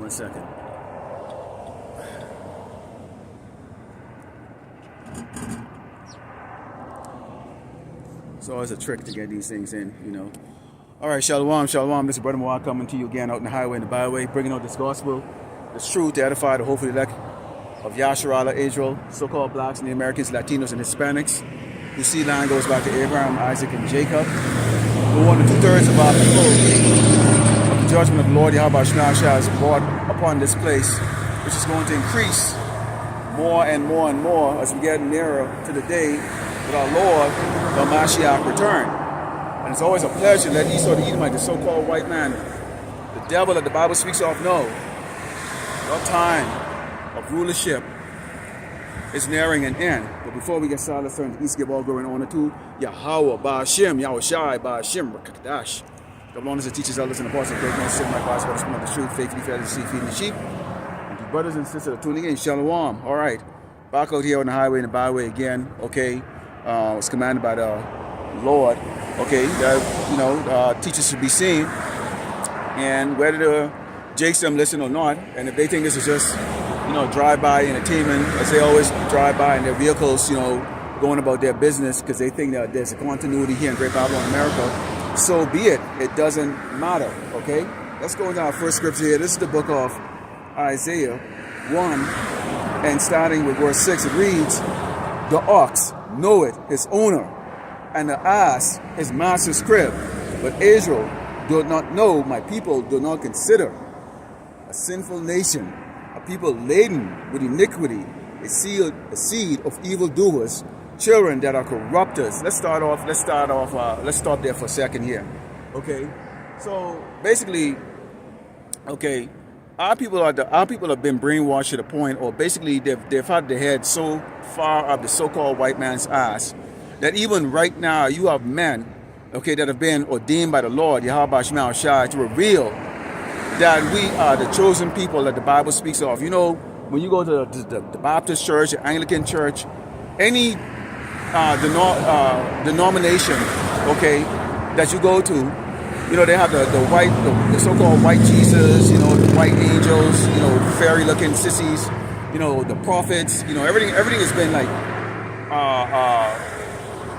1 second. It's always a trick to get these things in, you know. All right, shalom, shalom. This is Brother Moab coming to you again out in the highway and the byway, bringing out this gospel, this truth to edify the hopefully elect of Yasharala, Israel, so-called blacks and the Americans, Latinos, and Hispanics, whose seed line goes back to Abraham, Isaac, and Jacob, who one of 2/3 of our people of the judgment of the Lord Yahweh Shemashah is brought upon this place, which is going to increase more and more and more as we get nearer to the day that our Lord, the Mashiach, return. And it's always a pleasure to let Esau the Edomite, the so-called white man, the devil that the Bible speaks of, know your time of rulership is nearing an end. But before we get started, let's turn to East, give all glory and honor to Yahweh, Ba'ashem, Yahweh Shai, Ba'ashem, Rakakadash. The Lord is the teachers, elders, and apostles, great men, sin, my advice, brothers, from the truth, faithfully fed the seed, feeding the sheep. And to brothers and sisters that are tuning in, shalom. All right, back out here on the highway and the byway again, okay. Was commanded by the Lord, okay, that, teachers should be seen, and whether the jakes them listen or not, and if they think this is just, drive-by entertainment, as they always drive by in their vehicles, going about their business because they think that there's a continuity here in Great Babylon, America, so be it. It doesn't matter, okay? Let's go into our first scripture here. This is the book of Isaiah 1, and starting with verse 6, it reads, "The ox knoweth his owner, and the ass his master's crib. But Israel doth not know, my people do not consider. A sinful nation, a people laden with iniquity, a seed of evildoers, children that are corrupters." Let's stop there for a second here. Okay, so basically, okay, our people have been brainwashed to the point, or basically they've had their head so far up the so-called white man's ass that even right now you have men, okay, that have been ordained by the Lord Yahweh Shemashah to reveal that we are the chosen people that the Bible speaks of. When you go to the Baptist church, the Anglican church, any denomination, okay, that you go to, they have the so-called white Jesus, the white angels, fairy-looking sissies, the prophets, everything has been like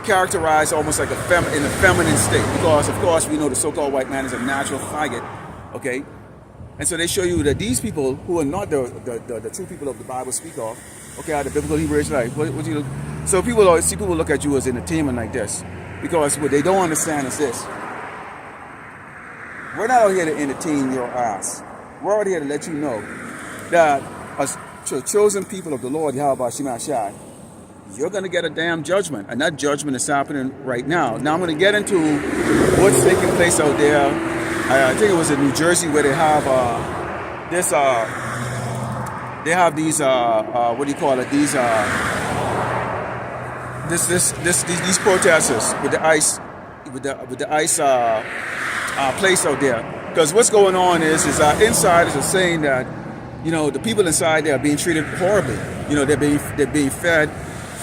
characterized almost like in a feminine state, because of course we know the so-called white man is a natural faggot, okay, and so they show you that these people who are not the true people of the Bible speak of, okay, are the biblical Hebrew Israelites. So people look at you as entertainment like this, because what they don't understand is this. We're not out here to entertain your ass. We're out here to let you know that as chosen people of the Lord Yahweh Shemashah, you're going to get a damn judgment. And that judgment is happening right now. Now I'm going to get into what's taking place out there. I think it was in New Jersey where they have these what do you call it? These protesters with the ice place out there, because what's going on is insiders are saying that the people inside there are being treated horribly. They're being fed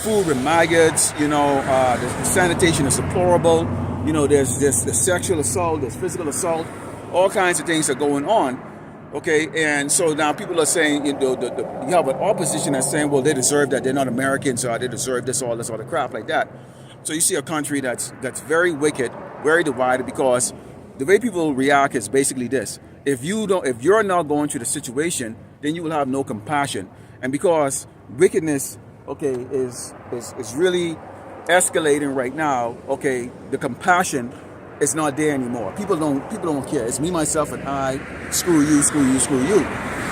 food with maggots. The sanitation is deplorable. There's the sexual assault, there's physical assault, all kinds of things are going on. Okay, and so now people are saying, you have an opposition that's saying, well, they deserve that, they're not Americans, or they deserve this, all this other crap like that. So you see a country that's very wicked, very divided, because the way people react is basically this: if you're not going through the situation, then you will have no compassion. And because wickedness, okay, is really escalating right now, okay, the compassion is not there anymore. People don't care. It's me, myself, and I. Screw you, screw you, screw you.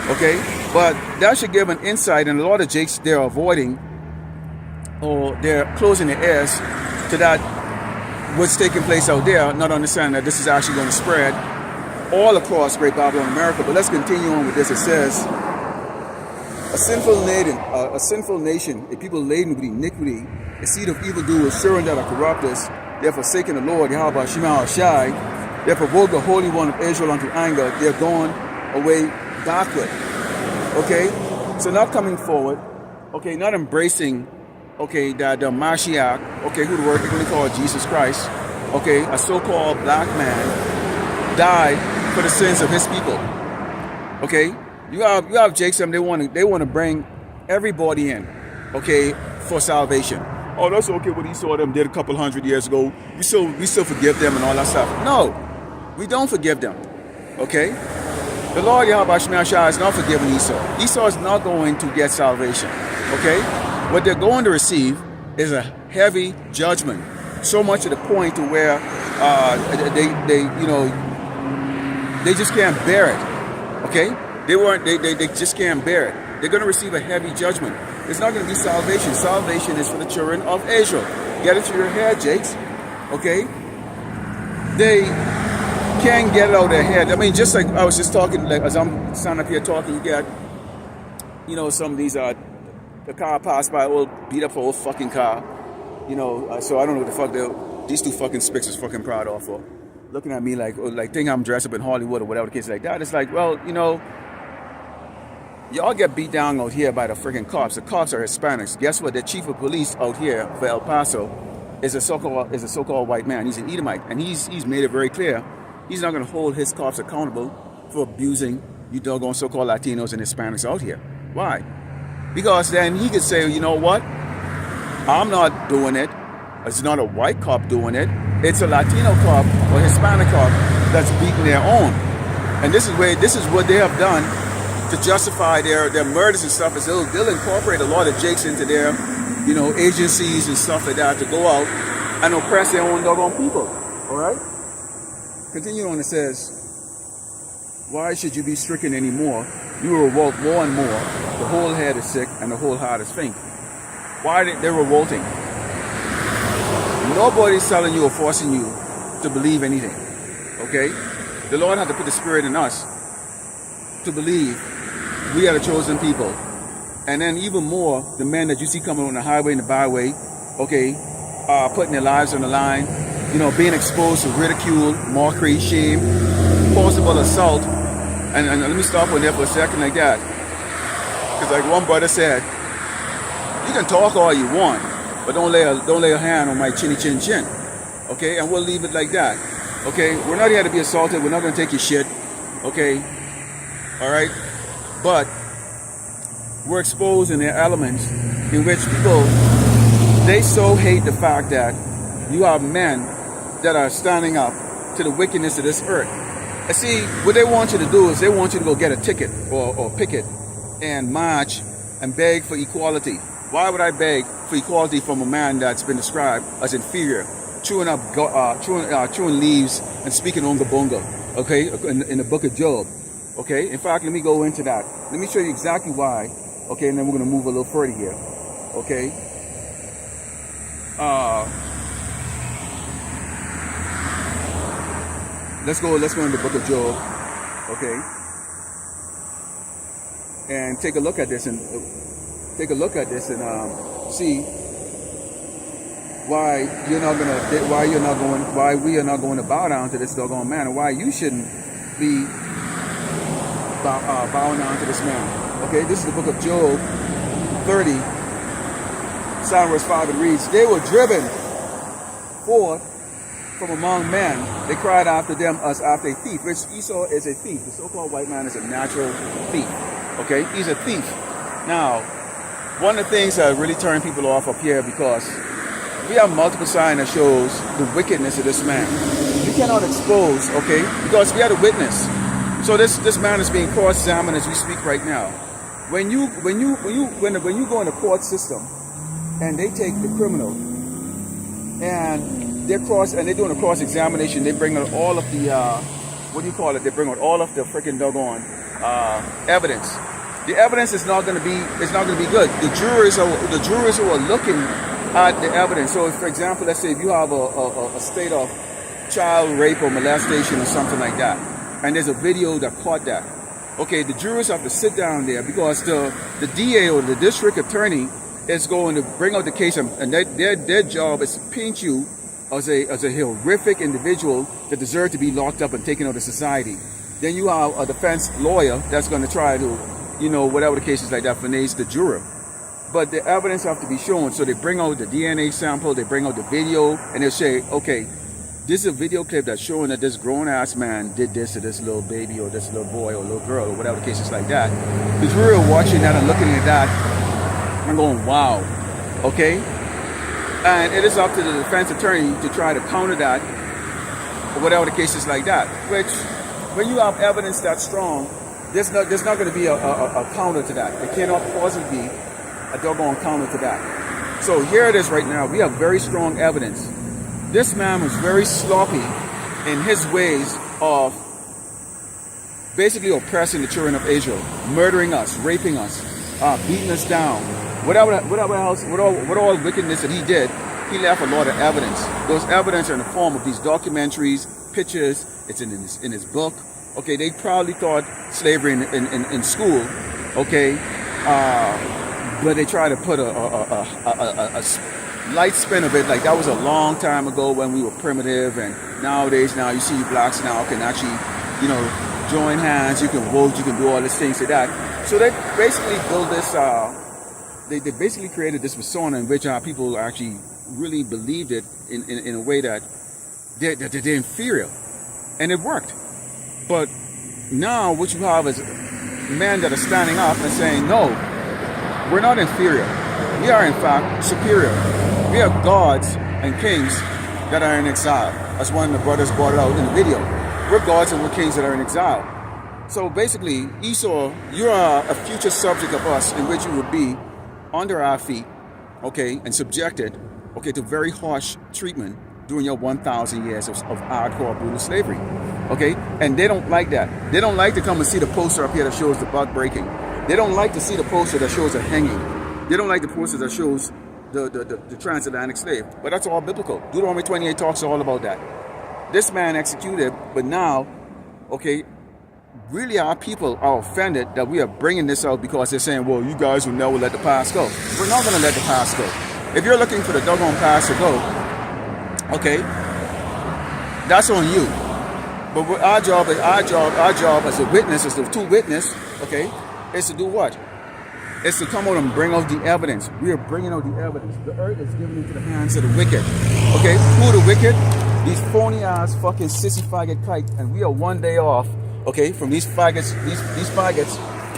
Okay, but that should give an insight, and a lot of jakes they're avoiding, or they're closing their ears to that. What's taking place out there, not understanding that this is actually going to spread all across Great Babylon, America. But let's continue on with this. It says, a sinful nation, a people laden with iniquity, a seed of evildoers, children that are corrupters, they have forsaken the Lord, Yahweh Shemashah, they have provoked the Holy One of Israel unto anger, they are gone away backward. Okay, so not coming forward, okay, not embracing, okay, that the Mashiach, okay, who the word really called Jesus Christ, okay, a so-called black man, died for the sins of his people. Okay, You have Jakes, they want to bring everybody in, okay, for salvation. Oh, that's okay what Esau them did a couple hundred years ago. We still forgive them and all that stuff. No, we don't forgive them. Okay? The Lord Yahweh Shemashah is not forgiving Esau. Esau is not going to get salvation. Okay? What they're going to receive is a heavy judgment. So much to the point to where they just can't bear it. Okay? They just can't bear it. They're going to receive a heavy judgment. It's not going to be salvation. Salvation is for the children of Israel. Get it to your head, Jakes. Okay? They can't get it out of their head. I mean, just like I was just talking, like as I'm standing up here talking, you get, some of these, the car passed by, old beat up old fucking car. So I don't know what the fuck these two fucking spicks is fucking proud of for. Looking at me like think I'm dressed up in Hollywood or whatever the case like that. It's like, well, y'all get beat down out here by the freaking cops. The cops are Hispanics. Guess what? The chief of police out here for El Paso is a so-called white man. He's an Edomite, and he's made it very clear he's not going to hold his cops accountable for abusing you doggone so-called Latinos and Hispanics out here. Why? Because then he could say, you know what? I'm not doing it. It's not a white cop doing it. It's a Latino cop or Hispanic cop that's beating their own. And this is what they have done to justify their murders and stuff. Is they'll incorporate a lot of Jakes into their, agencies and stuff like that to go out and oppress their own doggone people. All right. Continue on. It says, "Why should you be stricken anymore? You will revolt more and more. The whole head is sick and the whole heart is faint." Why they're revolting? Nobody's telling you or forcing you to believe anything. Okay? The Lord had to put the Spirit in us to believe we are the chosen people. And then even more, the men that you see coming on the highway and the byway, okay, putting their lives on the line, being exposed to ridicule, mockery, shame, possible assault. And let me stop on there for a second like that. Because like one brother said, you can talk all you want, but don't lay a hand on my chinny chin chin. Okay, and we'll leave it like that. Okay, we're not here to be assaulted. We're not going to take your shit. Okay, all right, but we're exposed in their elements in which people, they so hate the fact that you have men that are standing up to the wickedness of this earth. And see, what they want you to do is they want you to go get a ticket or picket and march and beg for equality. Why would I beg for equality from a man that's been described as inferior, chewing leaves and speaking onga bonga, okay, in the book of Job, okay? In fact, let me go into that. Let me show you exactly why, okay, and then we're going to move a little further here, okay? Let's go into the book of Job, okay? And take a look at this and see why we are not going to bow down to this doggone man, and why you shouldn't be bowing down to this man. Okay, this is the book of Job 30, verse 5. It reads, "They were driven forth from among men. They cried after them as after a thief," which Esau is a thief. The so-called white man is a natural thief. Okay, he's a thief. Now, one of the things that really turn people off up here, because we have multiple signs that shows the wickedness of this man. You cannot expose, okay, because we had a witness. So this man is being cross-examined as we speak right now. When you go in the court system and they take the criminal and they're doing a cross-examination, they bring out all of the they bring out all of the freaking doggone evidence. The evidence is not going to be good. The jurors who are looking at the evidence. So, if, for example, let's say if you have a state of child rape or molestation or something like that, and there's a video that caught that. Okay, the jurors have to sit down there because the DA or the district attorney is going to bring out the case, and their job is to paint you as a horrific individual that deserves to be locked up and taken out of society. Then you have a defense lawyer that's going to try to, whatever the case is like that, finesse the juror. But the evidence have to be shown. So they bring out the DNA sample, they bring out the video, and they say, okay, This is a video clip that's showing that this grown-ass man did this to this little baby or this little boy or little girl or whatever the case is like that. Because we were watching that and looking at that and going, wow, okay? And it is up to the defense attorney to try to counter that or whatever the case is like that. Which, when you have evidence that strong, there's not going to be a counter to that. There cannot possibly be a doggone counter to that. So here it is right now. We have very strong evidence. This man was very sloppy in his ways of basically oppressing the children of Israel, murdering us, raping us, beating us down. Whatever else, with all wickedness that he did, he left a lot of evidence. Those evidence are in the form of these documentaries, pictures. It's in his book. Okay, they probably taught slavery in school. Okay, but they try to put a light spin of it, like that was a long time ago when we were primitive, and nowadays now you see blacks now can actually, join hands, you can vote, you can do all these things like that. So they basically built this, they basically created this persona in which people actually really believed it in a way that they're inferior, and it worked. But now what you have is men that are standing up and saying, no, we're not inferior. We are in fact superior. We are gods and kings that are in exile. As one of the brothers brought it out in the video. We're gods and we're kings that are in exile. So basically, Esau, you are a future subject of us in which you would be under our feet, okay, and subjected, okay, to very harsh treatment during your 1,000 years of hardcore brutal slavery, okay? And they don't like that. They don't like to come and see the poster up here that shows the buck breaking. They don't like to see the poster that shows a hanging. They don't like the poster that shows the transatlantic slave. But that's all biblical. Deuteronomy 28 talks all about that. This man executed, but now, okay, really our people are offended that we are bringing this out because they're saying, well, you guys will never let the past go. We're not going to let the past go. If you're looking for the doggone past to go, okay, that's on you. But what our job as a witness, as the two witness, okay, is to do what? It's to come out and bring out the evidence. We are bringing out the evidence. The earth is given into the hands of the wicked. Okay, who are the wicked? These phony ass fucking sissy faggot kite, and we are one day off, okay, from these faggots, these faggots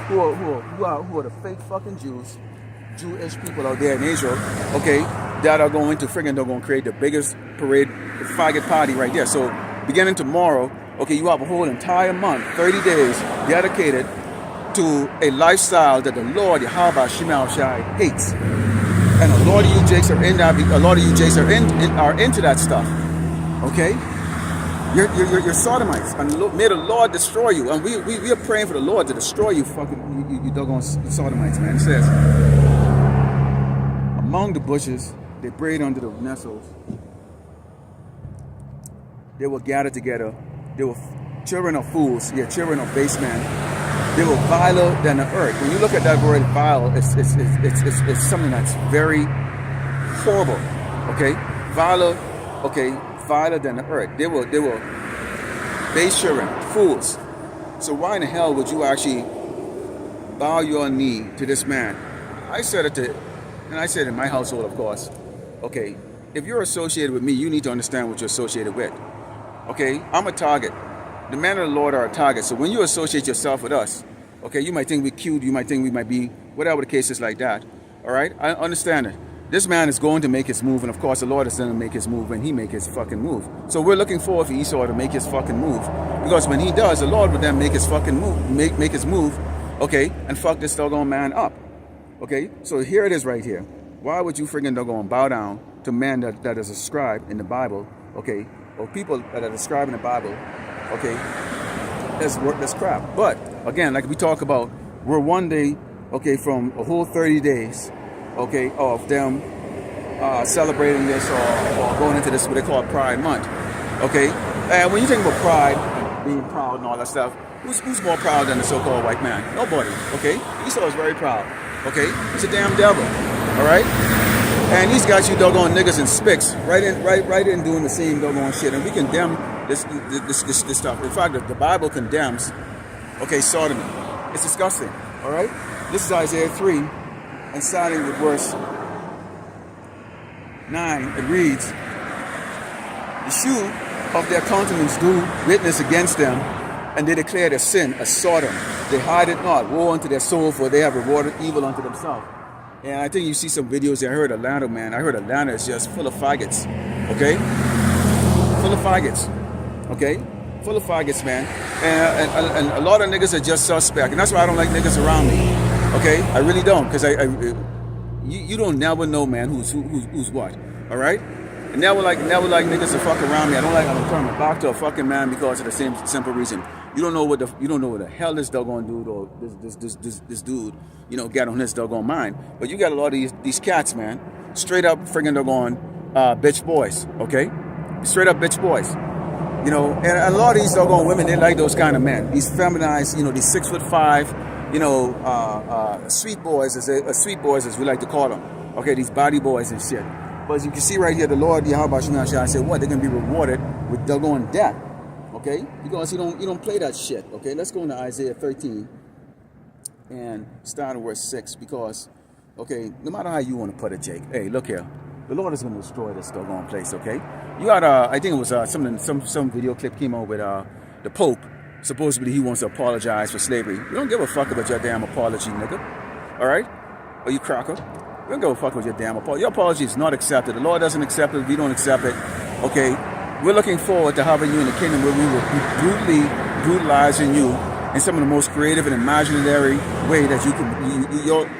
who are the fake fucking Jewish people out there in Israel, okay, that are going to they're going to create the biggest parade, the faggot party right there. So beginning tomorrow, okay, you have a whole entire month, 30 days dedicated to a lifestyle that the Lord Yahweh Shema Shai hates, and a lot of you jakes are in that. A lot of you jakes are into that stuff. Okay, you're sodomites, and may the Lord destroy you. And we are praying for the Lord to destroy you, fucking you doggone sodomites, man. It says, among the bushes they prayed under the nettles. They were gathered together. They were children of fools, children of base men. They were viler than the earth. When you look at that word vile, it's something that's very horrible. Okay, viler than the earth. They were base children, fools. So why in the hell would you actually bow your knee to this man? I said it in my household, of course. Okay, if you're associated with me, you need to understand what you're associated with. Okay, I'm a target. The men of the Lord are a target. So when you associate yourself with us, okay, you might think we're cute, you might think we might be, whatever the case is like that. All right, I understand it. This man is going to make his move, and of course the Lord is going to make his move when he make his fucking move. So we're looking forward for Esau to make his fucking move, because when he does, the Lord will then make his fucking move, make his move, okay, and fuck this doggone man up. Okay, so here it is right here. Why would you friggin' doggone bow down to man that is ascribed in the Bible, okay, or people that are described in the Bible, okay, that's crap. But again, like we talk about, we're one day, okay, from a whole 30 days, okay, of them celebrating this or going into this what they call Pride Month, okay. And when you think about pride, being proud and all that stuff, who's more proud than the so-called white man? Nobody, okay. Esau is very proud, okay. He's a damn devil, all right. And he's got you doggone niggas and spicks right in doing the same doggone shit, and we condemn this stuff. In fact, the Bible condemns, okay, sodomy. It's disgusting. All right. This is Isaiah 3, and starting with verse 9, it reads, "The shoe of their countenance do witness against them, and they declare their sin as Sodom. They hide it not. Woe unto their soul, for they have rewarded evil unto themselves. And I think you see some videos there. I heard Atlanta, man. I heard Atlanta is just full of faggots. Okay? Full of faggots. Okay? Full of faggots, man. And a lot of niggas are just suspect. And that's why I don't like niggas around me. Okay? I really don't. Because you don't never know, man, who's what. All right? And never like niggas to fuck around me. I don't turn my back to a fucking man because of the same simple reason. You don't know what the hell this doggone dude or this dude, get on his doggone mind. But you got a lot of these cats, man. Straight up friggin' doggone bitch boys, okay? Straight up bitch boys. And a lot of these doggone women, they like those kind of men. These feminized, these 6'5", sweet boys, as we like to call them. Okay, these body boys and shit. But as you can see right here, the Lord Yahweh Shemashah said, what? They're going to be rewarded with doggone death. Okay? Because you don't play that shit. Okay? Let's go into Isaiah 13 and start in verse 6. Because, okay, no matter how you want to put it, Jake. Hey, look here. The Lord is going to destroy this doggone place, okay? You got, I think it was some video clip came out with the Pope. Supposedly he wants to apologize for slavery. We don't give a fuck about your damn apology, nigga. All right? Or you cracker. We don't give a fuck with your damn apology. Your apology is not accepted. The Lord doesn't accept it. We don't accept it. Okay? We're looking forward to having you in the kingdom where we will be brutally brutalizing you in some of the most creative and imaginary way that you can.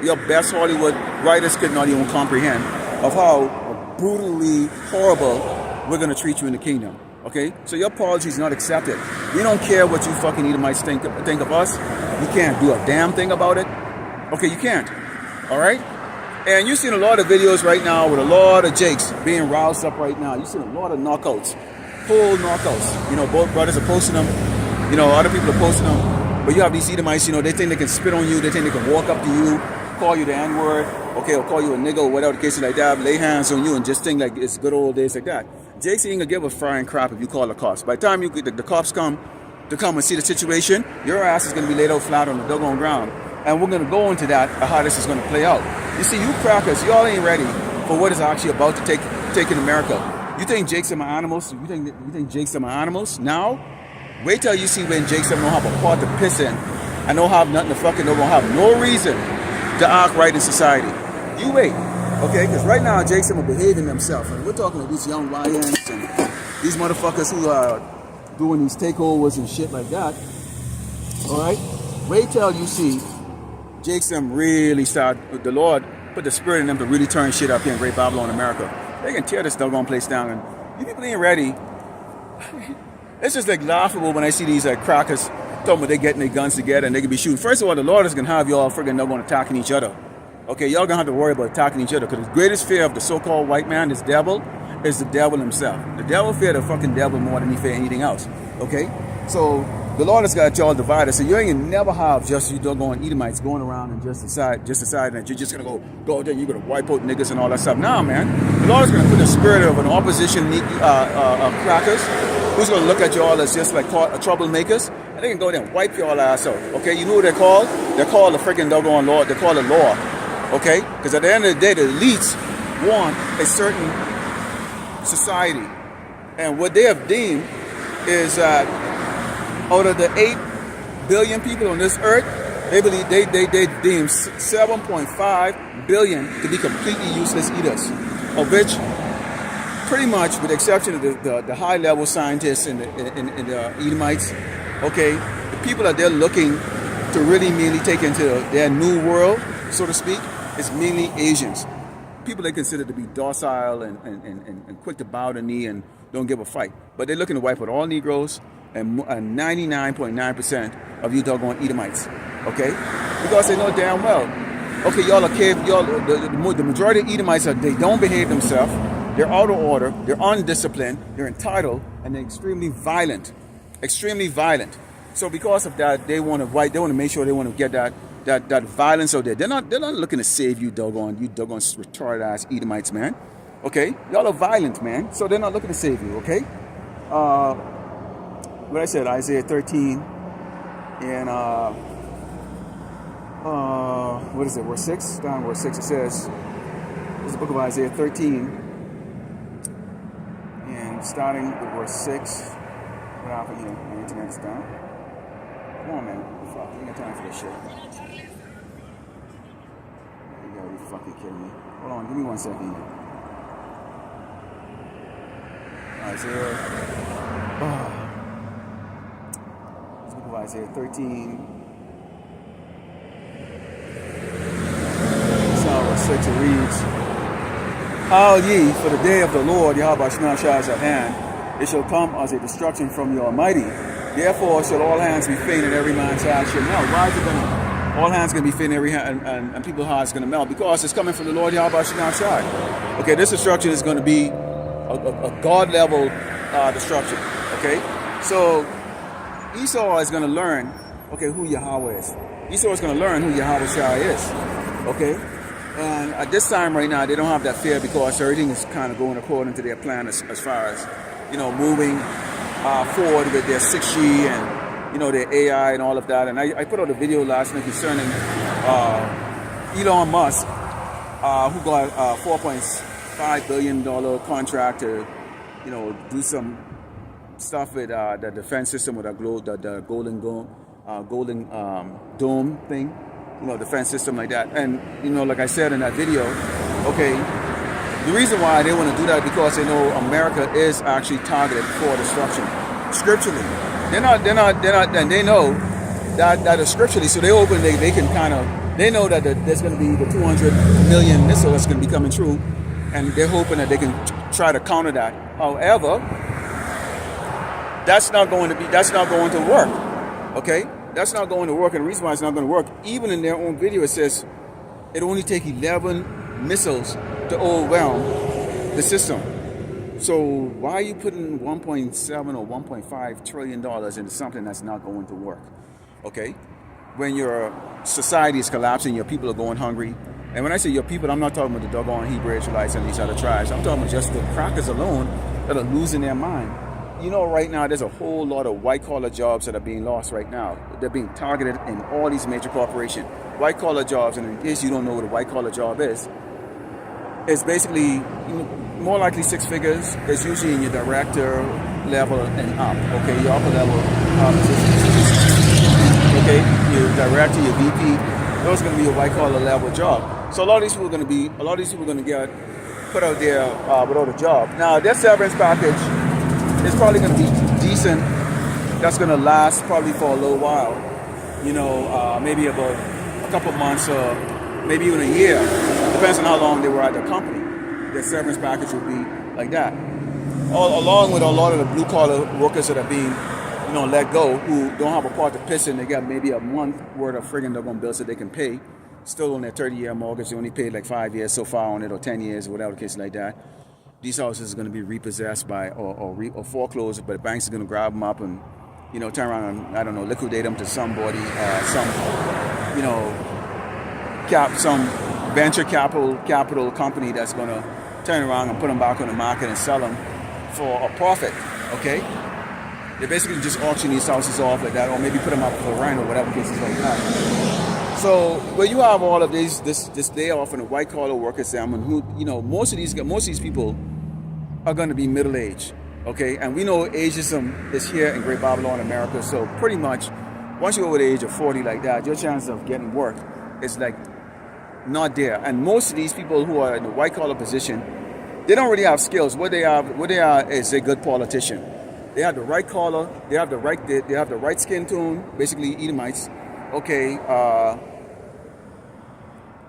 Your best Hollywood writers could not even comprehend of how brutally horrible we're going to treat you in the kingdom. Okay? So your apology is not accepted. We don't care what you fucking Edomites think of us. You can't do a damn thing about it. Okay, you can't. All right? And you've seen a lot of videos right now with a lot of jakes being roused up right now. You've seen a lot of knockouts. Full knockouts. Both brothers are posting them. Other people are posting them. But you have these Edomites, they think they can spit on you. They think they can walk up to you, call you the N-word, okay, or call you a nigga or whatever the case is like that, lay hands on you and just think like it's good old days like that. Jakes ain't gonna give a frying crap if you call the cops. By the time the cops come and see the situation, your ass is gonna be laid out flat on the doggone ground. And we're gonna go into that, how this is gonna play out. You see, you crackers, y'all ain't ready for what is actually about to take in America. You think Jakes are my animals? You think Jakes are my animals? Now, wait till you see when Jakes don't have a pot to piss in and don't have nothing to fucking, don't have no reason to act right in society. You wait, okay? Because right now, Jakes are behaving themselves. And we're talking to these young YNs and these motherfuckers who are doing these takeovers and shit like that. All right? Wait till you see Jakes them really start, the Lord put the spirit in them to really turn shit up here in Great Babylon, America. They can tear this doggone place down. And you people ain't ready. It's just like laughable when I see these crackers talking about they getting their guns together and they can be shooting. First of all, the Lord is going to have y'all friggin' doggone attacking each other. Okay, y'all going to have to worry about attacking each other because the greatest fear of the so-called white man, this devil, is the devil himself. The devil fear the fucking devil more than he fear anything else. Okay? So the Lord has got y'all divided. So you ain't never have just you doggone Edomites going around and just deciding that you're just gonna go out there and you're gonna wipe out niggas and all that stuff. Nah, man. The Lord is gonna put the spirit of an opposition crackers who's gonna look at y'all as just like troublemakers, and they can go there and wipe y'all ass out. Okay, you know what they're called? They're called the freaking doggone law. They're called the law. Okay, because at the end of the day, the elites want a certain society, and what they have deemed is that out of the 8 billion people on this earth, they believe they deem 7.5 billion to be completely useless eaters, of which pretty much, with the exception of the high-level scientists and the Edomites, okay, the people that they're looking to really mainly take into their new world, so to speak, is mainly Asians. People they consider to be docile and quick to bow the knee and don't give a fight. But they're looking to wipe out all Negroes and 99.9% of you doggone Edomites, okay? Because they know damn well, okay, the majority of Edomites they don't behave themselves, they're out of order, they're undisciplined, they're entitled, and they're extremely violent. So because of that, they want to make sure they want to get that violence out there. They're not looking to save you doggone retarded ass Edomites, man. Okay, y'all are violent, man. So they're not looking to save you. Okay. What I said, Isaiah 13, and what is it? Verse 6. Down verse 6. It says, "This is the book of Isaiah 13, and starting with verse 6. What happened here? My internet's down. Come on, man. Fuck, you ain't got time for this shit. You gotta be fucking kidding me. Hold on, give me 1 second. Isaiah. Let's look at Isaiah 13. Verse 6, it reads, Howl ye, for the day of the Lord, Yahweh Shema Shai is at hand. It shall come as a destruction from the Almighty. Therefore shall all hands be faint and every man's heart shall melt. Why is it going to, all hands going to be faint and every hand, and people's hearts going to melt? Because it's coming from the Lord Yahweh Shema Shai. Okay, this destruction is going to be a God-level destruction. Okay, so Esau is going to learn, okay, who Yahweh is. Esau is going to learn who Yahweh Shai is. Okay, and at this time right now, they don't have that fear because everything is kind of going according to their plan as far as, moving forward with their 6G and, their AI and all of that. And I put out a video last night concerning Elon Musk, who got a $4.5 billion contract to, do some stuff with the defense system with the Golden Dome thing. Defense system like that. And, like I said in that video, okay, the reason why they want to do that is because they know America is actually targeted for destruction. Scripturally. They're not, and they know that is scripturally, so they open, they can they know that there's going to be the 200 million missile that's going to be coming through, and they're hoping that they can try to counter that. However, that's not going to work, okay? That's not going to work, and the reason why it's not going to work, even in their own video, it says it only takes 11 missiles to overwhelm the system. So why are you putting 1.7 or 1.5 trillion dollars into something that's not going to work? Okay, when your society is collapsing, your people are going hungry, and when I say your people, I'm not talking about the doggone Hebrew Israelites and these other tribes. I'm talking about just the crackers alone that are losing their mind. Right now, there's a whole lot of white-collar jobs that are being lost right now. They're being targeted in all these major corporations. White-collar jobs, and in case you don't know what a white-collar job is, it's basically more likely 6 figures. It's usually in your director level and up. Okay, your upper level positions. Okay, your director, your VP, those are going to be a white-collar level job. So a lot of these people are going to get put out there without a job. Now, their severance package, it's probably going to be decent. That's going to last probably for a little while. Maybe about a couple months or maybe even a year. Depends on how long they were at the company. Their severance package would be like that. Along with a lot of the blue collar workers that are being, let go, who don't have a part to piss in. They got maybe a month worth of friggin' doggone bills that they can pay. Still on their 30-year mortgage. They only paid like 5 years so far on it, or 10 years, or whatever the case like that. These houses are going to be repossessed by or foreclosed, but the banks are going to grab them up and, turn around and, I don't know, liquidate them to somebody, some venture capital company that's going to turn around and put them back on the market and sell them for a profit, okay? They basically just auction these houses off like that, or maybe put them up for rent or whatever cases like that. So, but you have all of this day off and the white collar workers, who, most of these people are going to be middle-aged, okay? And we know ageism is here in Great Babylon, America. So pretty much, once you're over the age of 40 like that, your chance of getting work is like not there. And most of these people who are in the white-collar position, they don't really have skills. What they are is a good politician. They have the right collar, they have the right skin tone, basically Edomites, okay?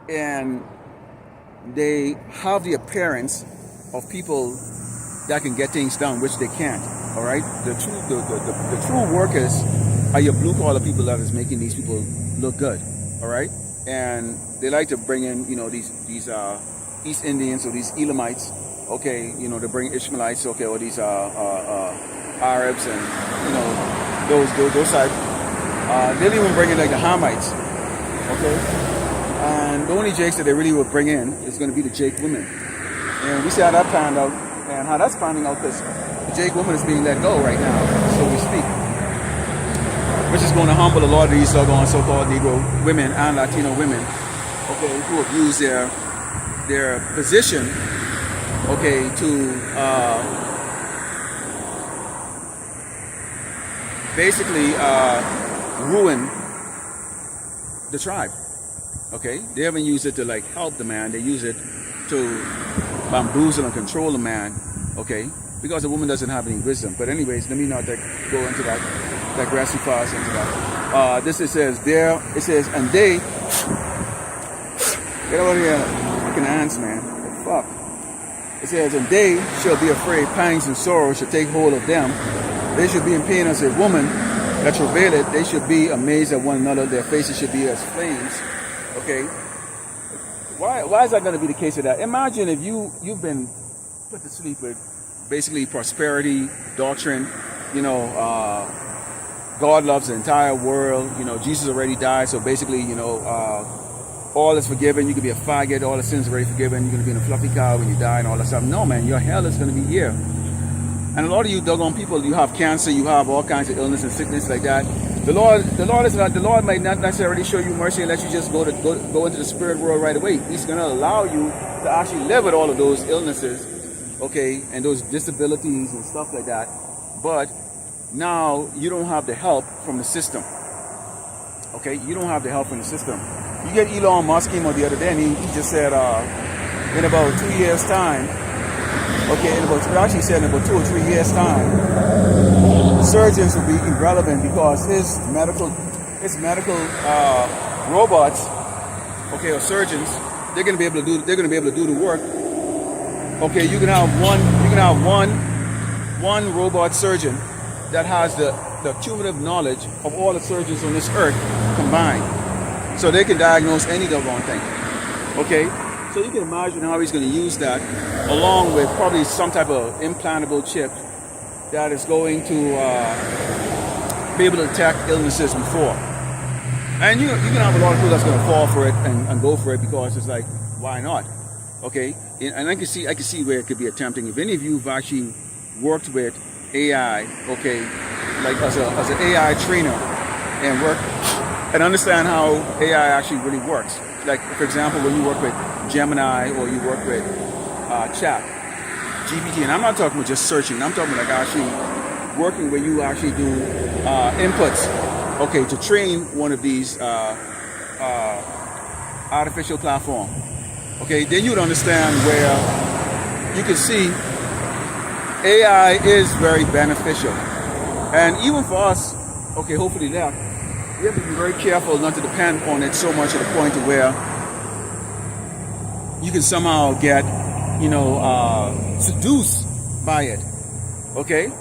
And they have the appearance of people that can get things done, which they can't. All right, the true workers are your blue collar people that is making these people look good. All right, and they like to bring in these East Indians or these Elamites. Okay, they bring Ishmaelites. Okay, or these Arabs and those type. They'll even bring in like the Hamites. Okay, and the only Jakes that they really would bring in is going to be the Jake women. And we see how that panned out, and how that's panning out, because the Jake woman is being let go right now, so we speak. Which is going to humble a lot of these so-called Negro women and Latino women, okay, who have used their position, okay, to basically ruin the tribe. Okay, they haven't used it to like help the man. They use it to bamboozle and control the man. Okay, because the woman doesn't have any wisdom. But anyways, let me not go into that, digress too fast into that. This it says there. It says, and they get over here, fucking ants, man. The fuck. It says, and they shall be afraid. Pangs and sorrow shall take hold of them. They should be in pain as a woman that travaileth. They should be amazed at one another. Their faces should be as flames. Okay. Why is that going to be the case of that? Imagine if you've been put to sleep with basically prosperity doctrine. You know, God loves the entire world. You know, Jesus already died, so basically, you know, all is forgiven. You can be a faggot. All the sins are already forgiven. You're going to be in a fluffy cow when you die and all that stuff. No, man, your hell is going to be here. And a lot of you doggone people, you have cancer, you have all kinds of illness and sickness like that. The Lord might not necessarily show you mercy and let you just go into the spirit world right away. He's going to allow you to actually live with all of those illnesses, okay, and those disabilities and stuff like that. But now you don't have the help from the system. Okay, you don't have the help from the system. You get Elon Musk came out the other day and he just said in about 2 years' time, okay, in about 2 or 3 years' time, surgeons will be irrelevant because his medical robots, okay, or surgeons, they're going to be able to do the work. Okay, you can have one robot surgeon that has the cumulative knowledge of all the surgeons on this earth combined, so they can diagnose any doggone thing. Okay. So you can imagine how he's going to use that, along with probably some type of implantable chip that is going to be able to detect illnesses before. And you can have a lot of people that's going to fall for it and go for it because it's like, why not? Okay, and I can see where it could be tempting. If any of you have actually worked with AI, okay, like as an AI trainer and work and understand how AI actually really works. Like, for example, when you work with Gemini or you work with Chat, GPT, and I'm not talking about just searching, I'm talking about like actually working where you actually do inputs, okay, to train one of these artificial platform. Okay, then you would understand where you can see AI is very beneficial. And even for us, okay, hopefully that, we have to be very careful not to depend on it so much to the point to where you can somehow get, you know, seduced by it. Okay?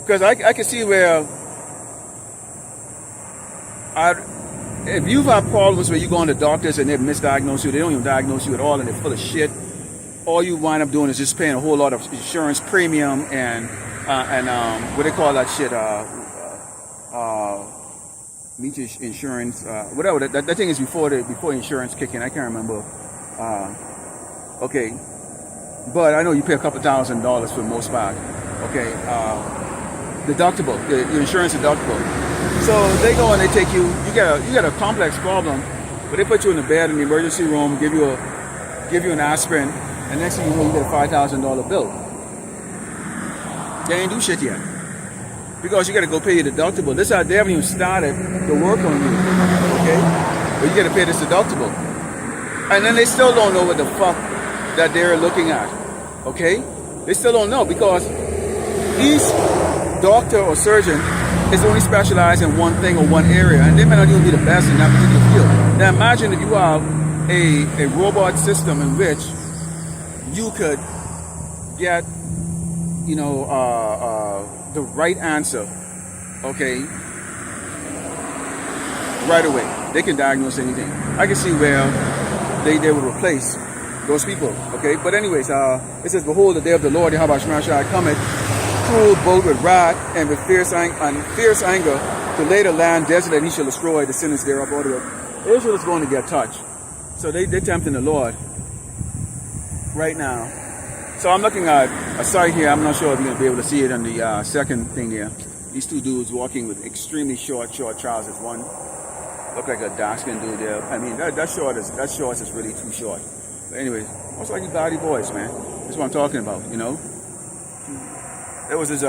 Because I can see where if you've had problems where you go to doctors and they misdiagnose you, they don't even diagnose you at all and they're full of shit, all you wind up doing is just paying a whole lot of insurance premium and what they call that shit, meet insurance, whatever. That thing is before insurance kick in. I can't remember. Okay, but I know you pay a couple $1,000s for the most part. Okay, deductible, your insurance deductible. So they go and they take you. You get a complex problem, but they put you in the bed in the emergency room, give you an aspirin, and next thing you know, you get a $5,000 bill. They ain't do shit yet. Because you got to go pay your deductible. This they haven't even started to work on you, okay? But you got to pay this deductible, and then they still don't know what the fuck that they're looking at, okay? They still don't know because each doctor or surgeon is only specialized in one thing or one area, and they may not even be the best in that particular field. Now imagine if you have a robot system in which you could get, you know, the right answer, okay, right away. They can diagnose anything. I can see where they would replace those people, okay? But anyways, it says, behold, the day of the Lord, Yahweh Shemashai cometh, cruel, bold with wrath, and with fierce anger, to lay the land desolate, and he shall destroy the sinners thereof. Israel is going to get touched. So they're tempting the Lord right now. So I'm looking at a site here. I'm not sure if you're going to be able to see it on the second thing here. These two dudes walking with extremely short trousers. One look like a dark-skinned dude there. I mean, that shorts is really too short. But anyways, most likely body boys, man. That's what I'm talking about, you know. There was this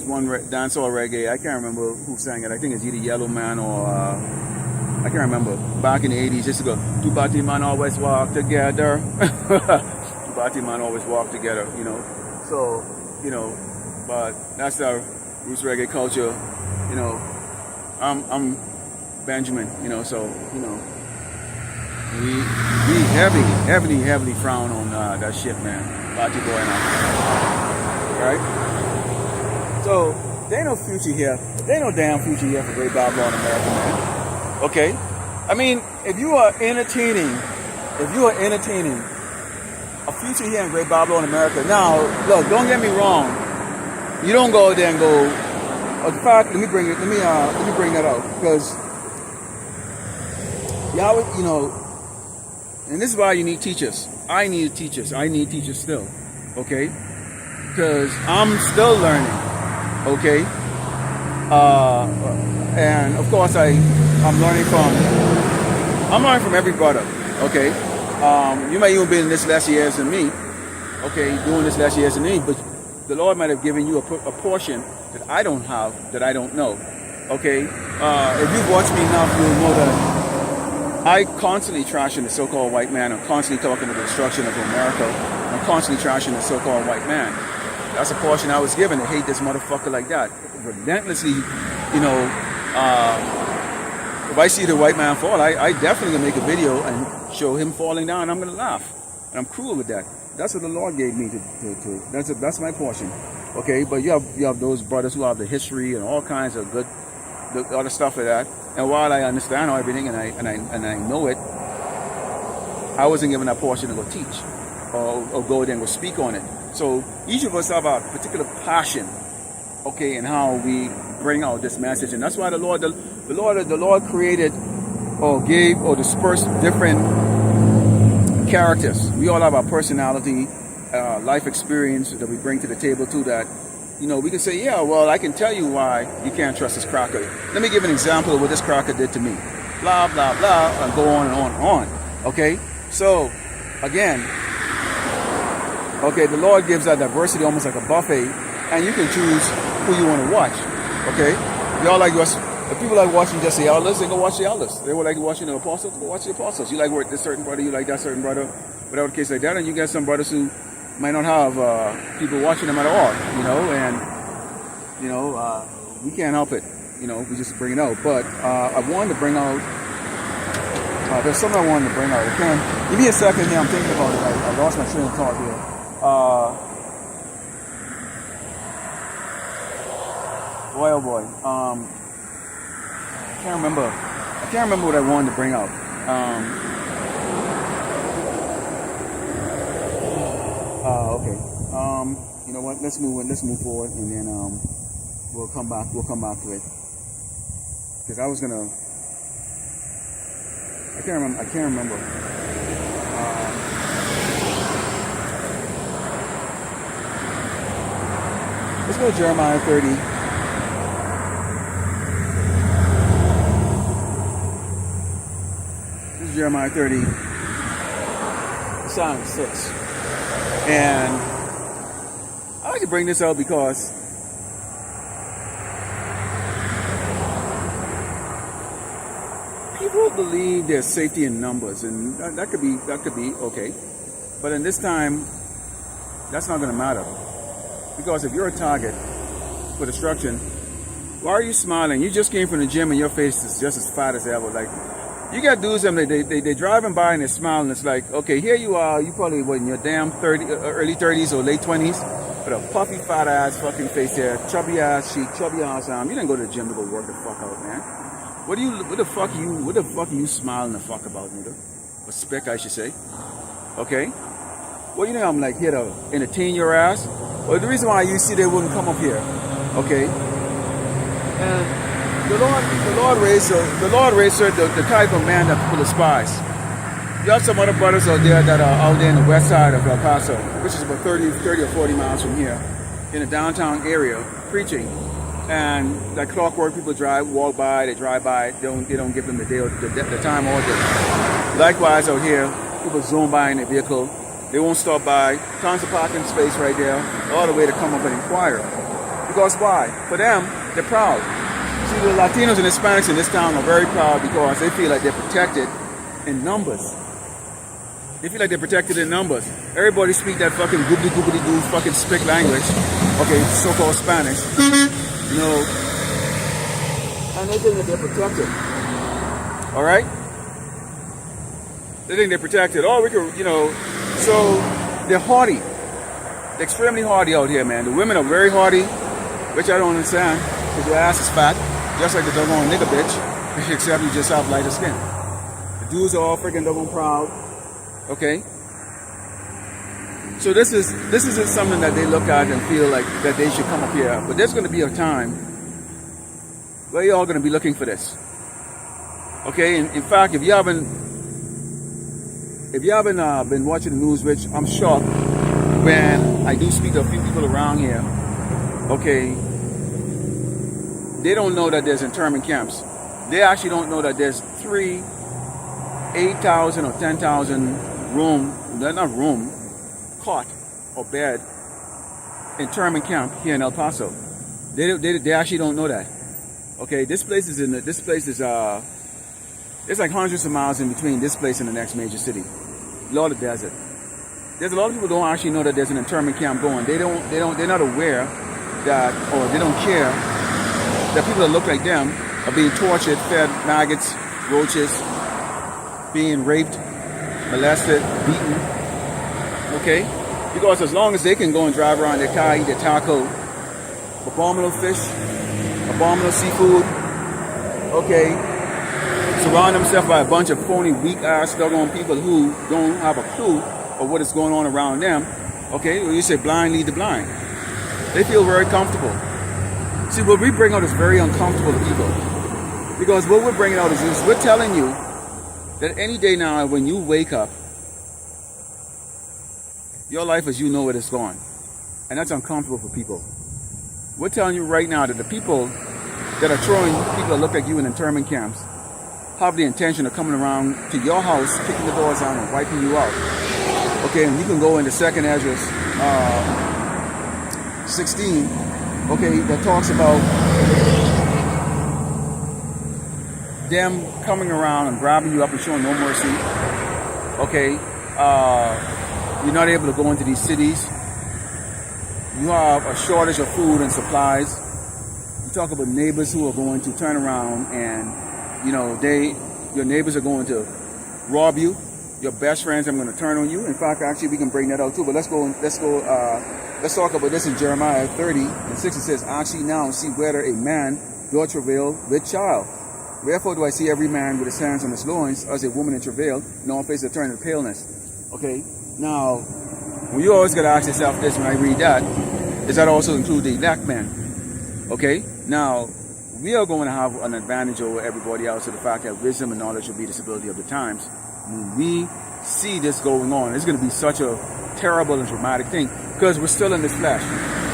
one dancehall reggae. I can't remember who sang it. I think it's either Yellow Man or I can't remember. Back in the 80s, just to go, two party man always walk together. Two party man always walk together, you know. So, you know, but that's our roots reggae culture, you know. I'm Benjamin, you know, so, you know, we heavily frown on that shit, man. Party boy and all. Right? So, there ain't no future here. There ain't no damn future here for Great Babylon America, man. Okay? I mean, if you are entertaining a future here in Great Babylon America, now, look, don't get me wrong. You don't go there and go, in fact, let me bring that out. Because, y'all, you know, and this is why you need teachers. I need teachers. I need teachers still. Okay? Because I'm still learning. Okay, and of course I'm learning from every brother. Okay, you might even be in this less years than me. Okay, doing this less years than me, but the Lord might have given you a portion that I don't have, that I don't know. Okay, if you've watched me enough, you'll know that I constantly trashing the so-called white man. I'm constantly talking about the destruction of America. I'm constantly trashing the so-called white man. That's a portion I was given to hate this motherfucker like that. Relentlessly, you know, if I see the white man fall, I definitely gonna make a video and show him falling down, and I'm gonna laugh. And I'm cool with that. That's what the Lord gave me that's my portion. Okay, but you have those brothers who have the history and all kinds of good other stuff like that. And while I understand everything and I know it, I wasn't given that portion to go teach or go there and go speak on it. So each of us have a particular passion, okay, in how we bring out this message, and that's why the Lord created or gave or dispersed different characters. We all have our personality, life experience that we bring to the table too. That, you know, we can say, yeah, well, I can tell you why you can't trust this cracker. Let me give an example of what this cracker did to me. Blah blah blah, and go on and on and on. Okay, so again. Okay, the Lord gives that diversity almost like a buffet, and you can choose who you want to watch. Okay, y'all like if people like watching just the elders, they go watch the elders. They would like watching the apostles, go watch the apostles. You like this certain brother, you like that certain brother, whatever the case like that. And you get some brothers who might not have people watching them at all, you know. And you know, we can't help it. You know, we just bring it out. But I wanted to bring out. There's something I wanted to bring out. Give me a second here. I'm thinking about it. I lost my train of thought here. Boy, oh boy. I can't remember what I wanted to bring out. Okay. You know what? Let's move forward, and then we'll come back to it. Because I was gonna. I can't remember. Let's go to Jeremiah 30. This is Jeremiah 30, Psalm 6. And I like to bring this out because people believe there's safety in numbers, and that could be okay. But in this time, that's not going to matter. Because if you're a target for destruction, why are you smiling? You just came from the gym and your face is just as fat as ever. Like, you got dudes, they driving by and they're smiling. It's like, okay, here you are. You probably in your damn early 30s or late 20s with a puffy, fat ass fucking face here, chubby ass cheek, chubby ass arm. You didn't go to the gym to go work the fuck out, man. What the fuck are you smiling the fuck about, nigga? Or spick, I should say. Okay? Well, you know I'm like here to entertain your ass. Well, the reason why you see they wouldn't come up here, okay? And the Lord raised the type of man that people despise. You have some other brothers out there that are out there in the west side of El Paso, which is about 30 or 40 miles from here, in the downtown area, preaching. And like clockwork, people walk by, they drive by, they don't give them the time or day. Likewise out here, people zoom by in their vehicle. They won't stop by. Tons of parking space right there, all the way to come up and inquire. Because why? For them, they're proud. See, the Latinos and Hispanics in this town are very proud because they feel like they're protected in numbers. They feel like they're protected in numbers. Everybody speak that fucking goobly-goobly-doo fucking spick language. Okay, so-called Spanish. You know, and they think that they're protected. All right? They think they're protected. Oh, we can, you know. So they're haughty. They're extremely haughty out here, man. The women are very haughty, which I don't understand, because your ass is fat, just like the doggone nigga bitch, except you just have lighter skin. The dudes are all freaking doggone proud. Okay? So this isn't something that they look at and feel like that they should come up here. But there's going to be a time where you're all going to be looking for this. Okay? In fact, if you haven't been watching the news, which I'm shocked when I do speak to a few people around here, okay, they don't know that there's internment camps. They actually don't know that there's 8,000 or 10,000 cot or bed internment camp here in El Paso. They actually don't know that. Okay, this place is it's like hundreds of miles in between this place and the next major city. A lot of desert. There's a lot of people who don't actually know that there's an internment camp going. They're not aware that, or they don't care that people that look like them are being tortured, fed maggots, roaches, being raped, molested, beaten. Okay? Because as long as they can go and drive around their car, eat their taco, abominable fish, abominable seafood, okay, surround themselves by a bunch of phony, weak-ass, doggone people who don't have a clue of what is going on around them. Okay, well, you say blind lead the blind. They feel very comfortable. See, what we bring out is very uncomfortable to people. Because what we're bringing out is this. We're telling you that any day now when you wake up, your life as you know it is gone. And that's uncomfortable for people. We're telling you right now that the people that are throwing people that look like you in internment camps have the intention of coming around to your house, kicking the doors down and wiping you out. Okay, and you can go into 2nd Esdras 16, okay, that talks about them coming around and grabbing you up and showing no mercy. Okay, you're not able to go into these cities. You have a shortage of food and supplies. You talk about neighbors who are going to turn around and, you know, your neighbors are going to rob you. Your best friends are going to turn on you. In fact, actually, we can bring that out too. But let's talk about this in Jeremiah 30:6. It says, "Actually now see whether a man doth travail with child. Wherefore do I see every man with his hands on his loins as a woman in travail, and all faces turn to paleness." Okay. Now, when you always got to ask yourself this when I read that, does that also include the elect men? Okay. Now, we are going to have an advantage over everybody else to the fact that wisdom and knowledge will be the stability of the times. When we see this going on, it's going to be such a terrible and dramatic thing because we're still in this flesh.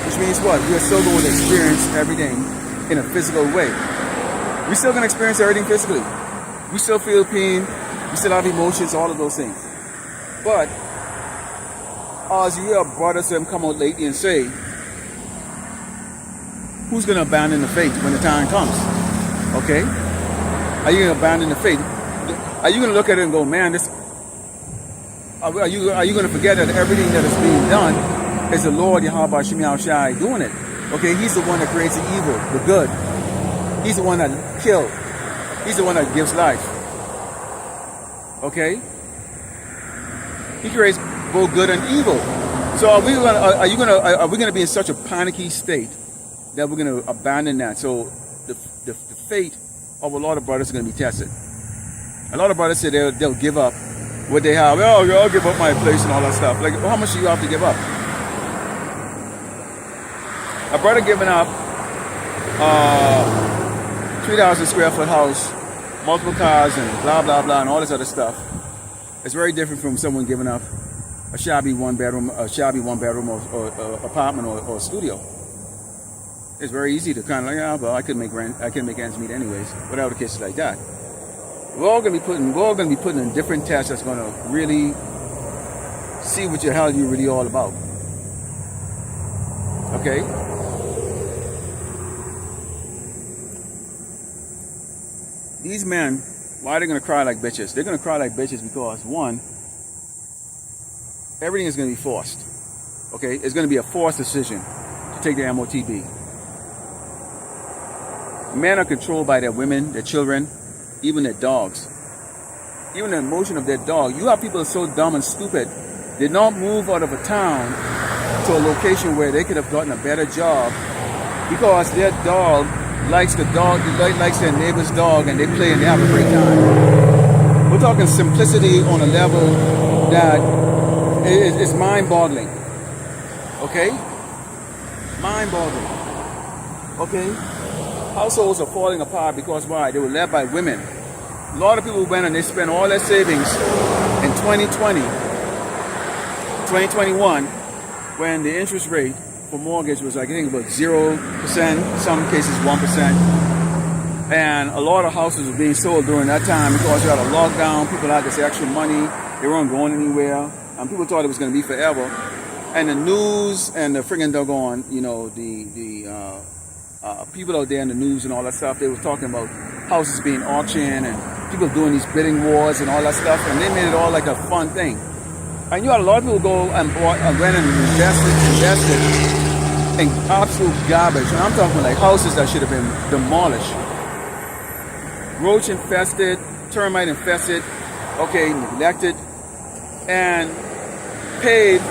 Which means what? We're still going to experience everything in a physical way. We're still going to experience everything physically. We still feel pain. We still have emotions, all of those things. But as you hear brothers them come out lately and say, who's going to abandon the faith when the time comes? Okay? Are you going to abandon the faith? Are you going to look at it and go, man, this? Are you going to forget that everything that is being done is the Lord Yahweh Shem Yahushai doing it? Okay, He's the one that creates the evil, the good. He's the one that kills. He's the one that gives life. Okay, He creates both good and evil. So are we going to be in such a panicky state that we're going to abandon that? So the fate of a lot of brothers is going to be tested. A lot of brothers say they'll give up what they have. Oh, I'll give up my place and all that stuff. Like, how much do you have to give up? A brother giving up 3,000 square foot house, multiple cars, and blah blah blah, and all this other stuff. It's very different from someone giving up a shabby one bedroom or apartment or studio. It's very easy to kind of like, well, I can make ends meet anyways. Whatever the case is like that. We're all gonna be putting in different tests that's gonna really see what the hell you're really all about. Okay? these men, why are they going to cry like bitches? They're going to cry like bitches because, one, everything is going to be forced. Okay? It's going to be a forced decision to take the MOTB. Men are controlled by their women, their children, even their dogs. Even the emotion of their dog. You have people so dumb and stupid, they don't move out of a town to a location where they could have gotten a better job because their dog likes their neighbor's dog, and they play and they have a great time. We're talking simplicity on a level that is mind-boggling. Okay? Mind-boggling. Okay? Households are falling apart because why? They were led by women. A lot of people went and they spent all their savings in 2020, 2021, when the interest rate for mortgage was like, I think about 0%, some cases 1%. And a lot of houses were being sold during that time because you had a lockdown, people had this extra money, they weren't going anywhere, and people thought it was going to be forever. And the news and the friggin' doggone, you know, the people out there in the news and all that stuff, they were talking about houses being auctioned and people doing these bidding wars and all that stuff, and they made it all like a fun thing. And you had a lot of people go and bought and went and invested in absolute garbage. And I'm talking like houses that should have been demolished. Roach infested, termite infested, okay, neglected, and paid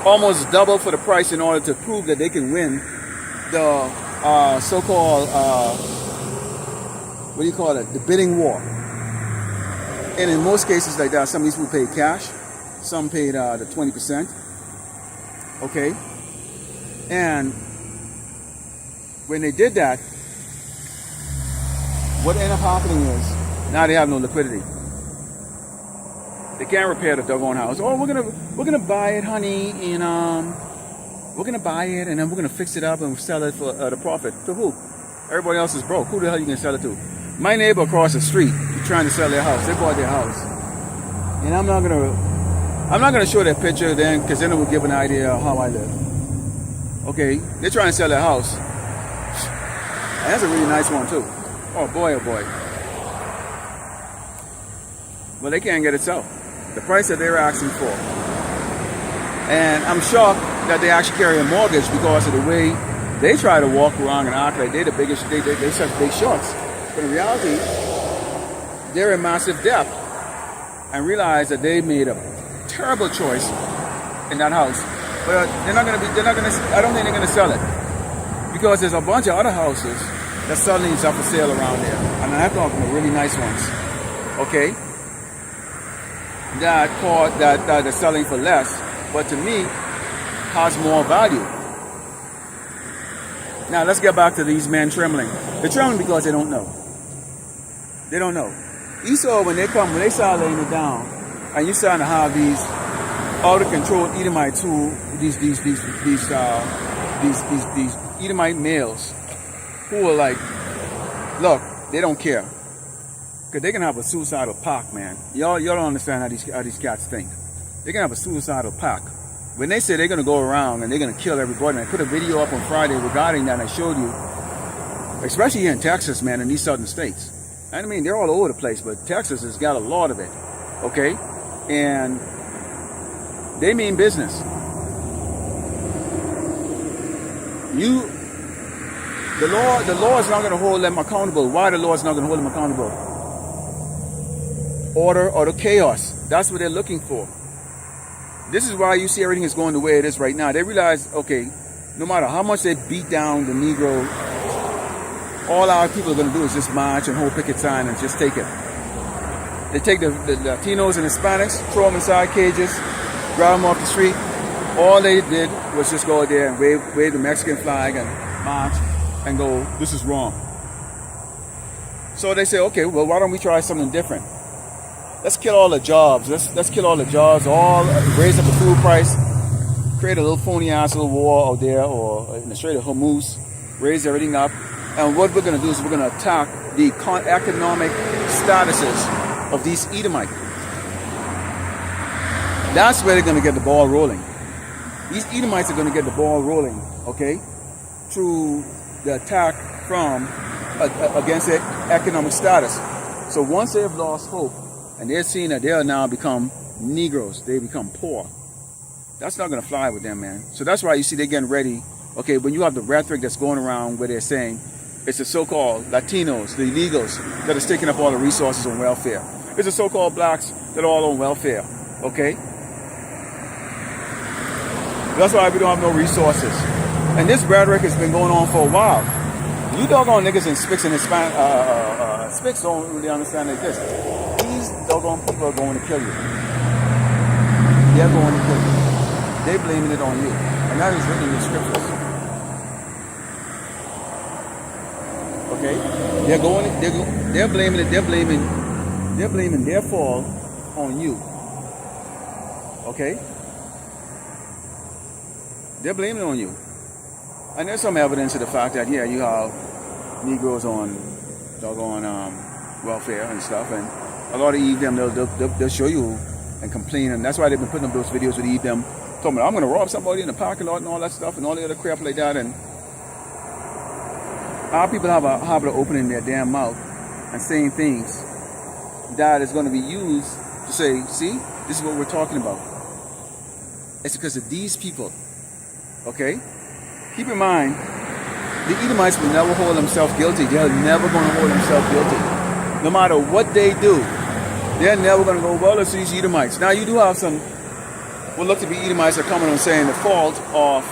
almost double for the price in order to prove that they can win the so-called, what do you call it, the bidding war. And in most cases like that, some of these people paid cash, some paid the 20%, okay? And when they did that, what ended up happening is, now they have no liquidity. They can't repair the doggone house. Oh, we're gonna buy it, honey, and we're gonna buy it, and then we're gonna fix it up and sell it for the profit. To who? Everybody else is broke. Who the hell you gonna sell it to? My neighbor across the street, trying to sell their house. They bought their house, and I'm not gonna show their picture then, because then it will give an idea of how I live. Okay, they're trying to sell their house, and that's a really nice one too. Oh boy, oh boy. Well, they can't get it sold. The price that they're asking for. And I'm shocked that they actually carry a mortgage because of the way they try to walk around and act like they're the biggest, they're such big shots. But in reality, they're in massive debt and realize that they made a terrible choice in that house. But I don't think they're going to sell it because there's a bunch of other houses that suddenly is up for sale around there. And I'm talking about really nice ones. Okay? That are selling for less, but to me has more value. Now let's get back to these men trembling. They're trembling because they don't know. They don't know. You saw when they start laying it down, and you starting to have these out of control Edomites who these Edomite males who are like, look, they don't care. Because they can have a suicidal pact, man. Y'all don't understand how these cats think. They can have a suicidal pact. When they say they're going to go around and they're going to kill everybody, and I put a video up on Friday regarding that, and I showed you, especially here in Texas, man, in these southern states. I mean, they're all over the place, but Texas has got a lot of it, okay? And they mean business. The law is not going to hold them accountable. Why the law is not going to hold them accountable? Order or the chaos. That's what they're looking for. This is why you see everything is going the way it is right now. They realize, okay, no matter how much they beat down the Negro, all our people are going to do is just march and hold picket sign and just take it. They take the Latinos and Hispanics, throw them inside cages, drive them off the street. All they did was just go out there and wave the Mexican flag and march and go, this is wrong. So they say, okay, well, why don't we try something different? Let's kill all the jobs. Let's kill all the jobs. Raise up the food price. Create a little phony ass little war out there, or in the Strait of Hormuz. Raise everything up. And what we're going to do is we're going to attack the economic statuses of these Edomites. That's where they're going to get the ball rolling. These Edomites are going to get the ball rolling, okay, through the attack from against their economic status. So once they've lost hope and they're seeing that they are now become Negroes, they become poor, that's not going to fly with them, man. So that's why you see they're getting ready. Okay, when you have the rhetoric that's going around where they're saying it's the so-called Latinos, the illegals, that are taking up all the resources on welfare. It's the so-called blacks that are all on welfare. Okay? That's why we don't have no resources. And this rhetoric has been going on for a while. You doggone niggas in Spix and Spix don't really understand like this. These doggone people are going to kill you. They're going to kill you. They're blaming it on you. And that is written in the scriptures. Okay? They're blaming their fall on you. Okay? They're blaming it on you. And there's some evidence of the fact that, yeah, you have Negroes on doggone welfare and stuff. And a lot of them, they'll show you and complain. And that's why they've been putting up those videos with them. Told me, I'm going to rob somebody in the parking lot and all that stuff and all the other crap like that. And our people have a habit of opening their damn mouth and saying things that is going to be used to say, see, this is what we're talking about. It's because of these people. Okay? Keep in mind, the Edomites will never hold themselves guilty. They're never going to hold themselves guilty. No matter what they do, they're never going to go, well, it's these Edomites. Now, you do have some, what look to be Edomites are coming on saying the fault of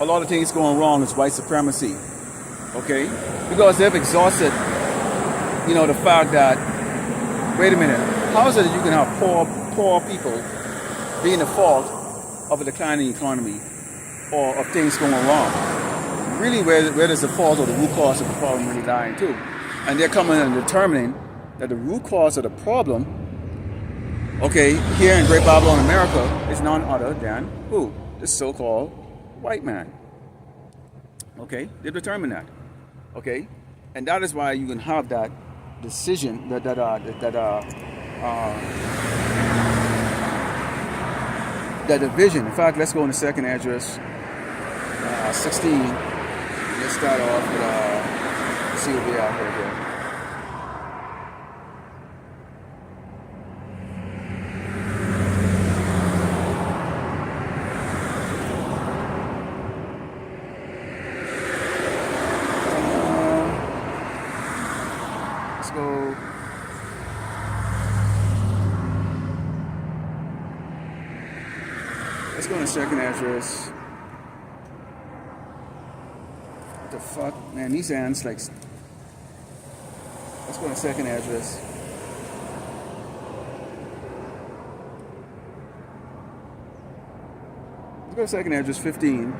a lot of things going wrong is white supremacy. Okay? Because they've exhausted, the fact that, wait a minute, how is it that you can have poor people being the fault of a declining economy or of things going wrong? Really, where does the fault or the root cause of the problem really lie into? And they're coming and determining that the root cause of the problem, okay, here in Great Babylon, America, is none other than who? The so-called white man. Okay, they've determined that. Okay, and that is why you can have that decision, that division. In fact, let's go in the second address, 16. Let's start off with, see what we have right here. Let's go. Let's go in the second address. What the fuck? Man, these ants like... Let's go in the second address. Let's go to second address 15.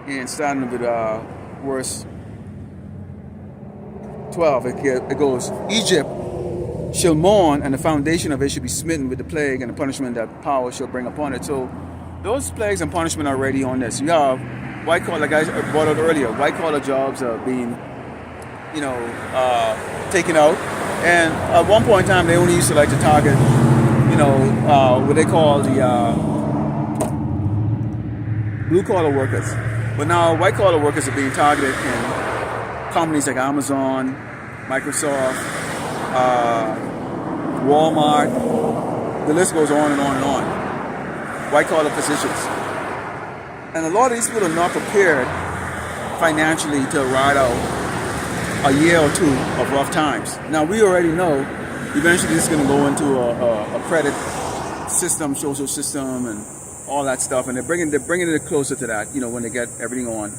And starting with verse 12. It goes, Egypt shall mourn, and the foundation of it shall be smitten with the plague and the punishment that power shall bring upon it. So those plagues and punishment are already on this. You have white collar, like I brought out earlier, white collar jobs are being, taken out. And at one point in time, they only used to like to target, what they call the blue collar workers. But now white collar workers are being targeted in companies like Amazon, Microsoft, Walmart, the list goes on and on and on. White collar positions. And a lot of these people are not prepared financially to ride out a year or two of rough times. Now we already know eventually this is going to go into a credit system, social system, and all that stuff. And they're bringing it closer to that. When they get everything on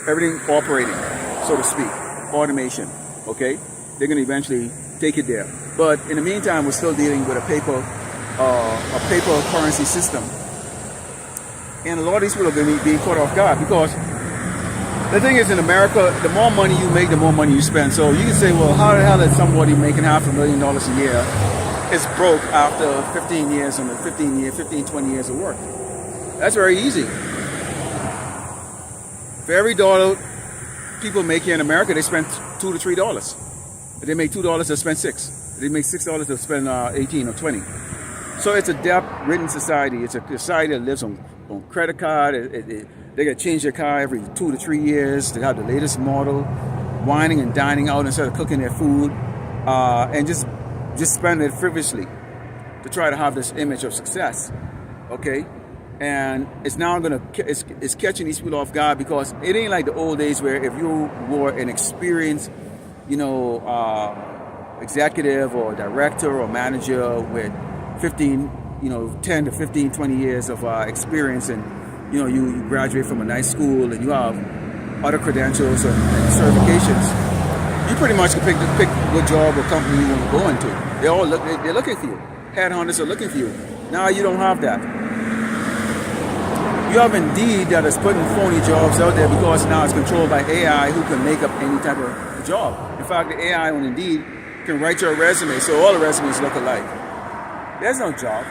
everything operating, so to speak, automation. Okay, they're going to eventually take it there. But in the meantime, we're still dealing with a paper currency system, and a lot of these people are going to be being caught off guard because the thing is, in America, the more money you make, the more money you spend. So you can say, well, how the hell is somebody making $500,000 a year is broke after 15 years and 20 years of work? That's very easy. For every dollar people make here in America, they spend $2 to $3. If they make $2, they'll spend $6. If they make $6, they'll spend 18 or 20. So it's a debt-ridden society. It's a society that lives on credit card. They got to change their car every 2 to 3 years. They have the latest model. whining and dining out instead of cooking their food, and just spending it frivolously to try to have this image of success. Okay, and it's now it's catching these people off guard, because it ain't like the old days where if you were an experienced, executive or director or manager with 10 to 15, 20 years of experience, and you graduate from a nice school and you have other credentials and certifications, you pretty much can pick what job or company you want to go into. They're looking for you. Headhunters are looking for you. Now you don't have that. You have Indeed that is putting phony jobs out there, because now it's controlled by AI, who can make up any type of job. In fact, the AI on Indeed can write your resume, so all the resumes look alike. There's no job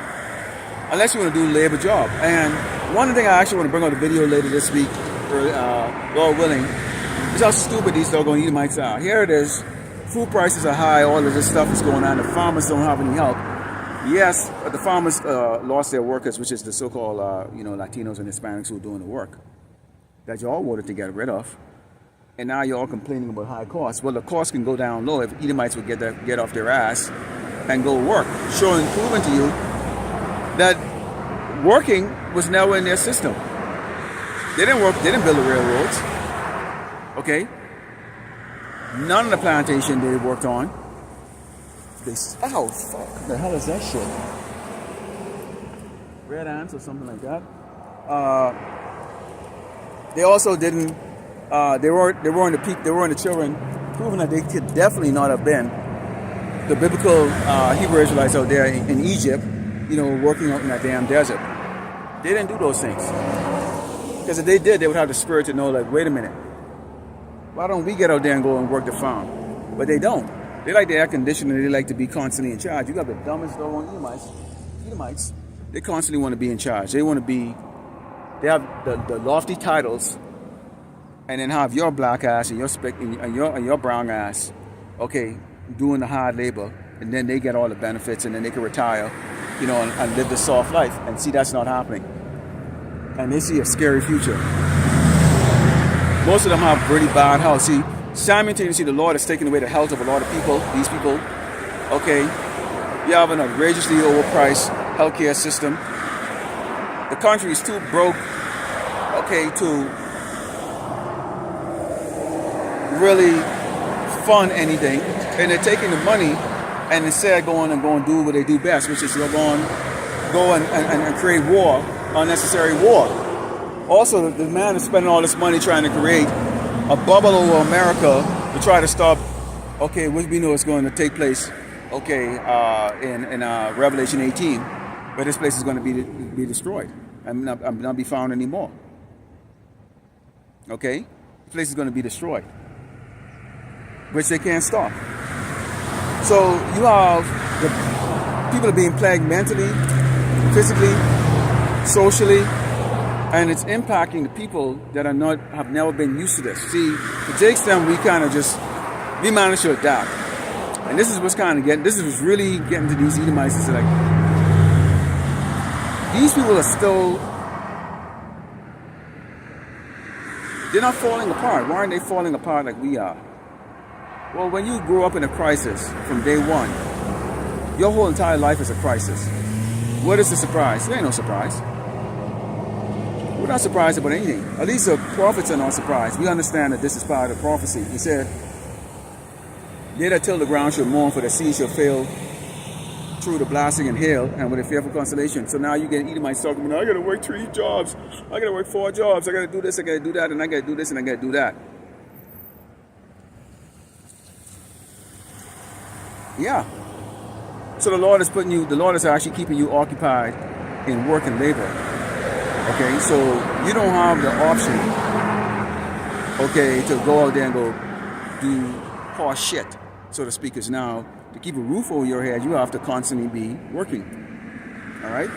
unless you want to do a labor job. And one thing I actually want to bring out a video later this week, Lord willing, is how stupid these doggone Edomites are. Here it is. Food prices are high. All of this stuff is going on. The farmers don't have any help. Yes, the farmers lost their workers, which is the so-called Latinos and Hispanics who are doing the work that you all wanted to get rid of. And now you're all complaining about high costs. Well, the cost can go down low if Edomites would get off their ass and go work, proving to you that working was never in their system. They didn't work. They didn't build the railroads. Okay. None of the plantation they worked on. Oh fuck! The hell is that shit? Red ants or something like that. They also didn't. They weren't the peak. They weren't the children, proving that they could definitely not have been the biblical Hebrew Israelites out there in Egypt, working out in that damn desert. They didn't do those things. Because if they did, they would have the spirit to know, like, wait a minute, why don't we get out there and go and work the farm? But they don't. They like the air conditioning. They like to be constantly in charge. You got the dumbest doggone Edomites. They constantly want to be in charge. They have the lofty titles, and then have your black ass and your brown ass, okay, doing the hard labor, and then they get all the benefits, and then they can retire, and live the soft life. And see, that's not happening. And they see a scary future. Most of them have really bad health. See, simultaneously, the Lord is taking away the health of a lot of people. These people, okay, you have an outrageously overpriced healthcare system. The country is too broke, okay, to really fund anything, and they're taking the money and instead go and do what they do best, which is go and create war, unnecessary war. Also, the man is spending all this money trying to create a bubble over America to try to stop, okay, what we know is going to take place, okay, in Revelation 18, but this place is going to be destroyed and not be found anymore. Okay, the place is going to be destroyed, which they can't stop. So you have the people are being plagued mentally, physically, socially, and it's impacting the people that have never been used to this. See, to Jake's them, we managed to adapt, and this is what's really getting to these Edomites. Is like these people are still, they're not falling apart. Why aren't they falling apart like we are? Well, when you grow up in a crisis from day one, your whole entire life is a crisis. What is the surprise? There ain't no surprise. We're not surprised about anything. At least the prophets are not surprised. We understand that this is part of the prophecy. He said, they that till the ground shall mourn, for the sea shall fail through the blasting and hail, and with a fearful consolation. So now you get Edomites talking about, I got to work 3 jobs. I got to work 4 jobs. I got to do this, I got to do that, and I got to do this, and I got to do that. Yeah. So the Lord is actually keeping you occupied in work and labor. Okay, so you don't have the option, okay, to go out there and go do horse shit, so to speak. Because now, to keep a roof over your head, you have to constantly be working. All right?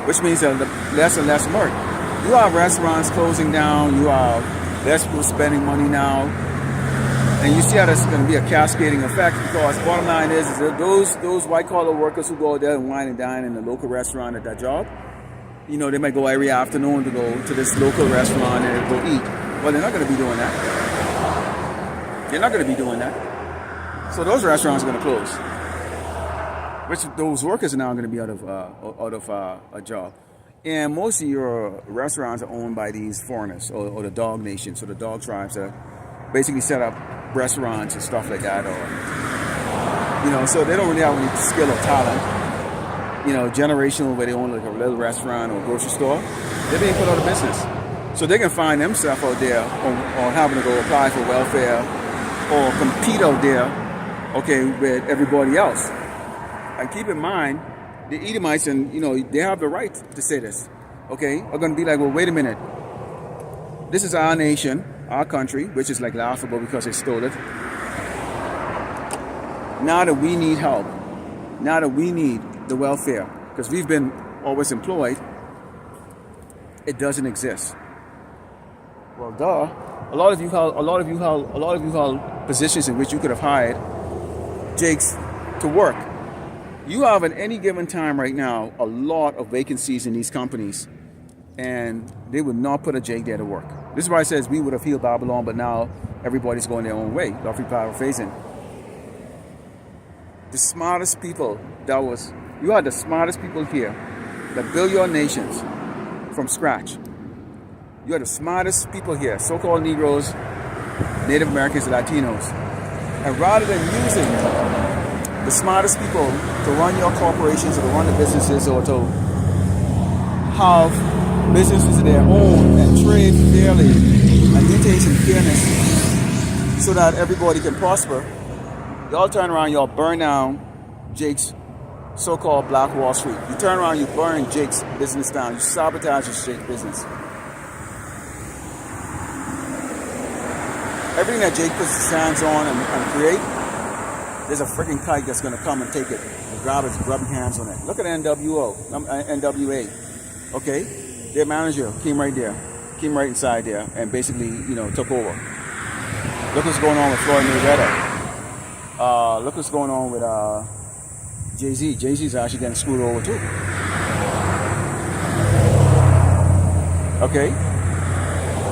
Which means that less and less work. You have restaurants closing down. You have less people spending money now. And you see how that's going to be a cascading effect, because bottom line is that those white-collar workers who go out there and wine and dine in the local restaurant at that job, they might go every afternoon to go to this local restaurant and go eat. Well, they're not going to be doing that. They're not going to be doing that. So those restaurants are going to close. Which those workers are now going to be out of a job. And most of your restaurants are owned by these foreigners or the dog nations, so the dog tribes that basically set up restaurants and stuff like that, or so they don't really have any skill or talent. Generational, where they own like a little restaurant or grocery store, they're being put out of business. So they can find themselves out there or having to go apply for welfare or compete out there, with everybody else. And keep in mind, the Edomites, and they have the right to say this, are going to be like, well, wait a minute. This is our nation, our country, which is like laughable because they stole it. Now that we need help, now that we need the welfare, because we've been always employed, it doesn't exist. Well, duh. A lot of you held positions in which you could have hired Jakes to work. You have at any given time right now a lot of vacancies in these companies, and they would not put a Jake there to work. This is why it says we would have healed Babylon, but now everybody's going their own way. Roughly paraphrasing. The smartest people you had the smartest people here that build your nations from scratch. You are the smartest people here, so-called Negroes, Native Americans, Latinos. And rather than using the smartest people to run your corporations or to run the businesses or to have businesses of their own and trade fairly and maintain some fairness so that everybody can prosper, y'all turn around, y'all burn down Jake's so-called Black Wall Street. You turn around, you burn Jake's business down. You sabotage Jake's business. Everything that Jake puts his hands on and create, there's a freaking kite that's going to come and take it and grab his grubbing hands on it. Look at NWA. Their manager came right inside there and basically, took over. Look what's going on with Floyd Mayweather. Look what's going on with Jay-Z. Jay-Z's actually getting screwed over too.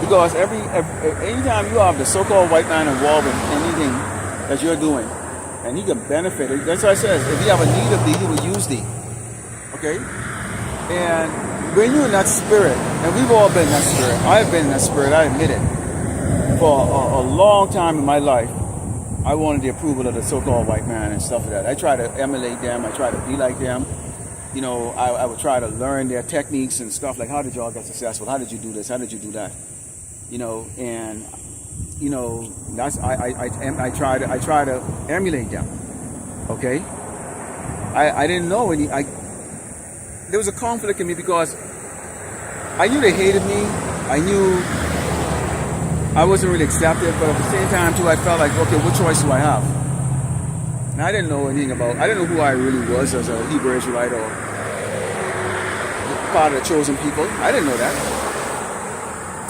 Because anytime you have the so-called white man involved in anything that you're doing, and he can benefit it, that's what I says. If you have a need of thee, he will use thee. And when you're in that spirit, and we've all been in that spirit, I've been in that spirit, I admit it. For a long time in my life, I wanted the approval of the so-called white man and stuff like that. I try to emulate them. I try to be like them. I would try to learn their techniques and stuff like, how did y'all get successful? How did you do this? How did you do that? That's I try to emulate them. I didn't know any. There was a conflict in me because I knew they hated me. I knew I wasn't really accepted, but at the same time too, I felt like, okay, what choice do I have? And I didn't know anything I didn't know who I really was as a Hebrew Israelite or part of the chosen people. I didn't know that.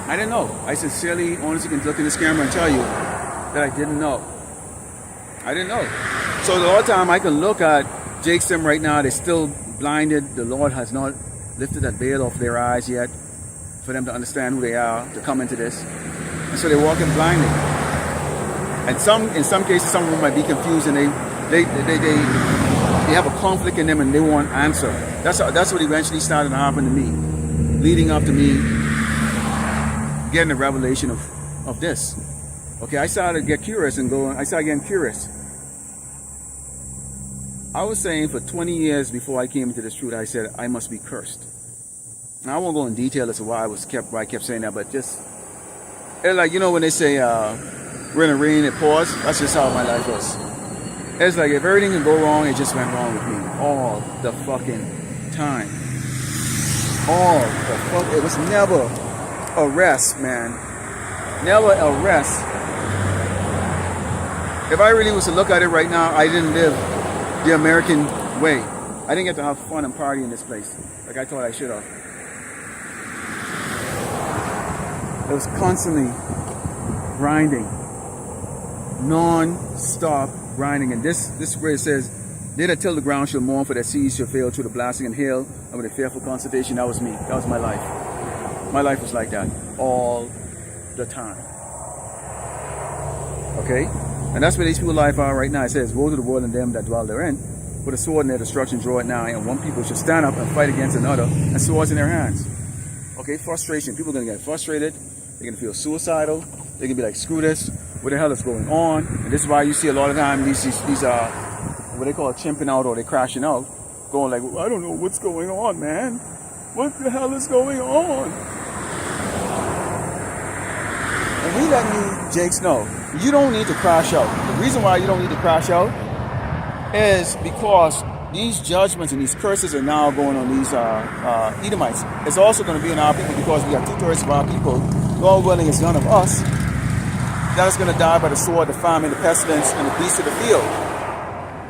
I didn't know. I sincerely, honestly can look in this camera and tell you that I didn't know. I didn't know. So the whole time I can look at Jake's them right now, they're still blinded. The Lord has not lifted that veil off their eyes yet for them to understand who they are, to come into this. And so they're walking blindly. And in some cases, some of them might be confused and they have a conflict in them and they want an answer. That's what eventually started to happen to me, leading up to me getting the revelation of this. I started to get curious and I started getting curious. I was saying for 20 years before I came into this truth, I said, I must be cursed. Now, I won't go in detail as to why I kept saying that, but just, it's like, when they say, we're in a rain, it pours, that's just how my life was. It's like, if everything can go wrong, it just went wrong with me. All the fucking time. It was never a rest, man. Never a rest. If I really was to look at it right now, I didn't live the American way. I didn't get to have fun and party in this place like I thought I should have. It was constantly grinding, non-stop grinding. And this where it says, "They that till the ground shall mourn, for their seeds shall fail through the blasting and hail, and with a fearful consternation." That was me. That was my life. My life was like that all the time. Okay? And that's where these people life are right now. It says, woe to the world and them that dwell therein. With a sword in their destruction, draw it nigh, and one people should stand up and fight against another, and swords in their hands. Okay, frustration. People are going to get frustrated. They're going to feel suicidal. They're going to be like, screw this. What the hell is going on? And this is why you see a lot of time these what they call chimping out, or they crashing out, going like, well, I don't know what's going on, man. What the hell is going on? And we letting you Jakes know, you don't need to crash out. The reason why you don't need to crash out is because these judgments and these curses are now going on these Edomites. It's also going to be in our people, because we got 2/3 of our people, God willing, it's none of us, that is going to die by the sword, the famine, the pestilence, and the beasts of the field.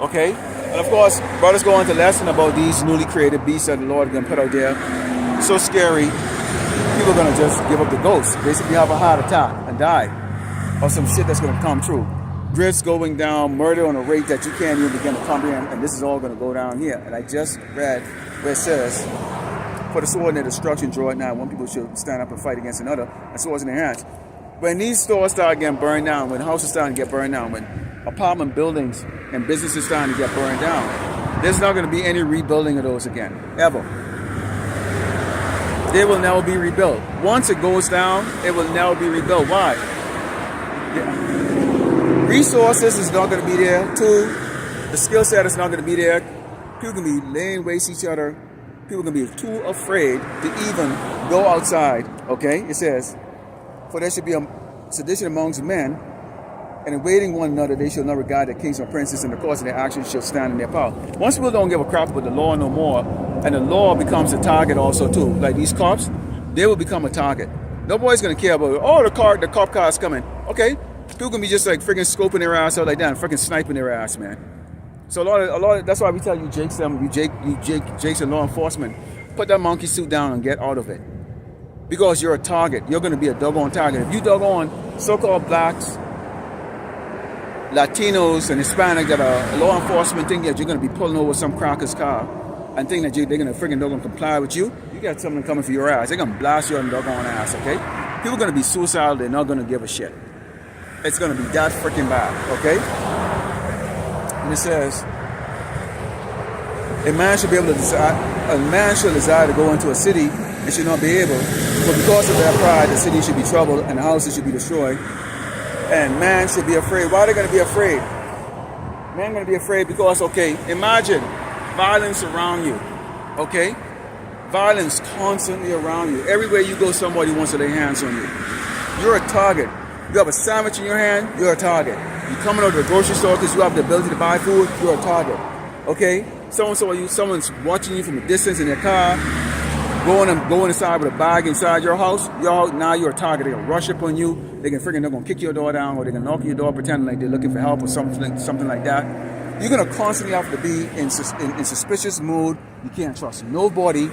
Okay? And of course, brothers go into lesson about these newly created beasts that the Lord is going to put out there. So scary, people are going to just give up the ghost. Basically have a heart attack and die of some shit that's going to come true. Grids going down, murder on a rate that you can't even begin to comprehend, and this is all going to go down here. And I just read where it says, for the sword in their destruction, draw it nigh. One people should stand up and fight against another, and swords in their hands. When these stores start getting burned down, when houses starting to get burned down, when apartment buildings and businesses starting to get burned down, there's not going to be any rebuilding of those again, ever. They will never be rebuilt. Once it goes down, it will never be rebuilt. Why? Resources is not going to be there. Two, the skill set is not going to be there. People can be laying waste each other. People can be too afraid to even go outside. Okay? It says, for there should be a sedition amongst men, and in waiting one another, they shall not regard their kings or princes, and the cause of their actions shall stand in their power. Once people don't give a crap about the law no more, and the law becomes a target also too, like these cops, they will become a target. Nobody's going to care about, oh, the cop car is coming. Okay? People can be just like freaking scoping their ass out like that and freaking sniping their ass, man. So a lot of that's why we tell you Jakes and law enforcement, put that monkey suit down and get out of it. Because you're a target. You're going to be a doggone target. If you doggone so-called blacks, Latinos, and Hispanic that are law enforcement think that you're going to be pulling over some cracker's car and think that they're going to freaking doggone comply with you, you got something coming for your ass. They're going to blast your doggone ass, okay? People are going to be suicidal. They're not going to give a shit. It's going to be that freaking bad, okay? And it says, a man should desire to go into a city and should not be able, but because of their pride, the city should be troubled and the houses should be destroyed. And man should be afraid. Why are they going to be afraid? Man going to be afraid because, okay, imagine violence around you, okay? Violence constantly around you. Everywhere you go, somebody wants to lay hands on you. You're a target. You have a sandwich in your hand, you're a target. You're coming out of the grocery store because you have the ability to buy food, you're a target. Okay? Someone's watching you from a distance in their car, going inside with a bag inside your house. Now you're a target. They're gonna rush up on you. They're gonna kick your door down, or they're gonna knock on your door pretending like they're looking for help or something like that. You're gonna constantly have to be in suspicious mood. You can't trust nobody.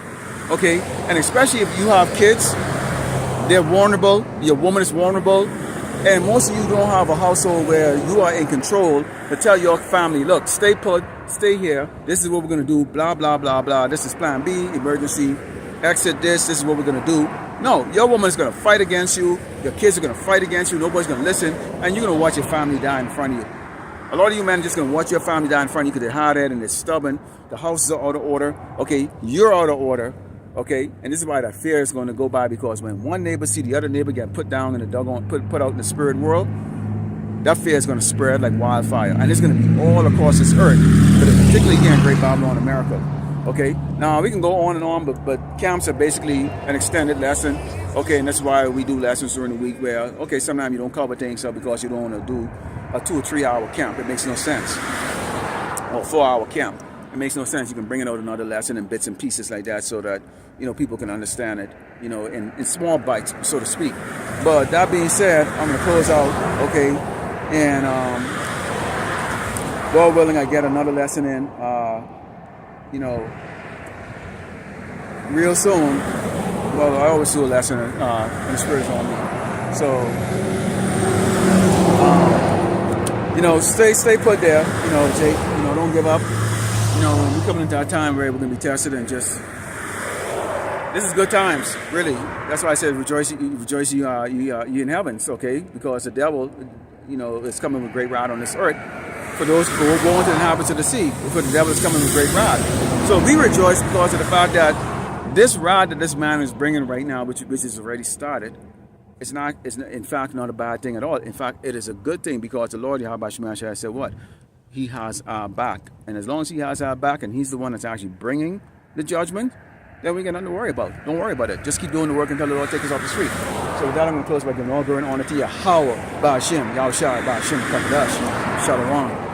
Okay? And especially if you have kids, they're vulnerable. Your woman is vulnerable. And most of you don't have a household where you are in control to tell your family, look, stay put, stay here. This is what we're going to do, blah, blah, blah, blah. This is plan B, emergency, exit this is what we're going to do. No, your woman is going to fight against you. Your kids are going to fight against you. Nobody's going to listen. And you're going to watch your family die in front of you. A lot of you men are just going to watch your family die in front of you because they're hard-headed and they're stubborn. The houses are out of order. Okay, you're out of order. Okay, and this is why that fear is going to go by, because when one neighbor see the other neighbor get put down in the doggone, put out in the spirit world, that fear is going to spread like wildfire, and it's going to be all across this earth, but particularly here in Great Babylon, America. Okay, now we can go on and on, but camps are basically an extended lesson. Okay, and that's why we do lessons during the week where, okay, sometimes you don't cover things up because you don't want to do a 2 or 3 hour camp. It makes no sense. Or 4 hour camp. It makes no sense. You can bring it out another lesson in bits and pieces like that so that, people can understand it, in small bites, so to speak. But that being said, I'm going to close out, okay, and God willing, I get another lesson in, real soon. Well, I always do a lesson when the Spirit's on me. So, stay put there, Jake, don't give up. We're coming into a time where we're going to be tested and just, this is good times, really. That's why I said rejoice you in heavens, okay? Because the devil, is coming with great wrath on this earth for those who are going to the inhabitants of the sea. For the devil is coming with great wrath. So we rejoice because of the fact that this wrath that this man is bringing right now, which is already started, it's in fact not a bad thing at all. In fact, it is a good thing because the Lord Yahweh Shemashah has said what? He has our back. And as long as he has our back and he's the one that's actually bringing the judgment, then we got nothing to worry about. Don't worry about it. Just keep doing the work until the Lord takes us off the street. So with that, I'm going to close by giving all glory and honor to Yahweh, Ba'ashem, Yahushua, Ba'ashem, Kakadash, Shalom.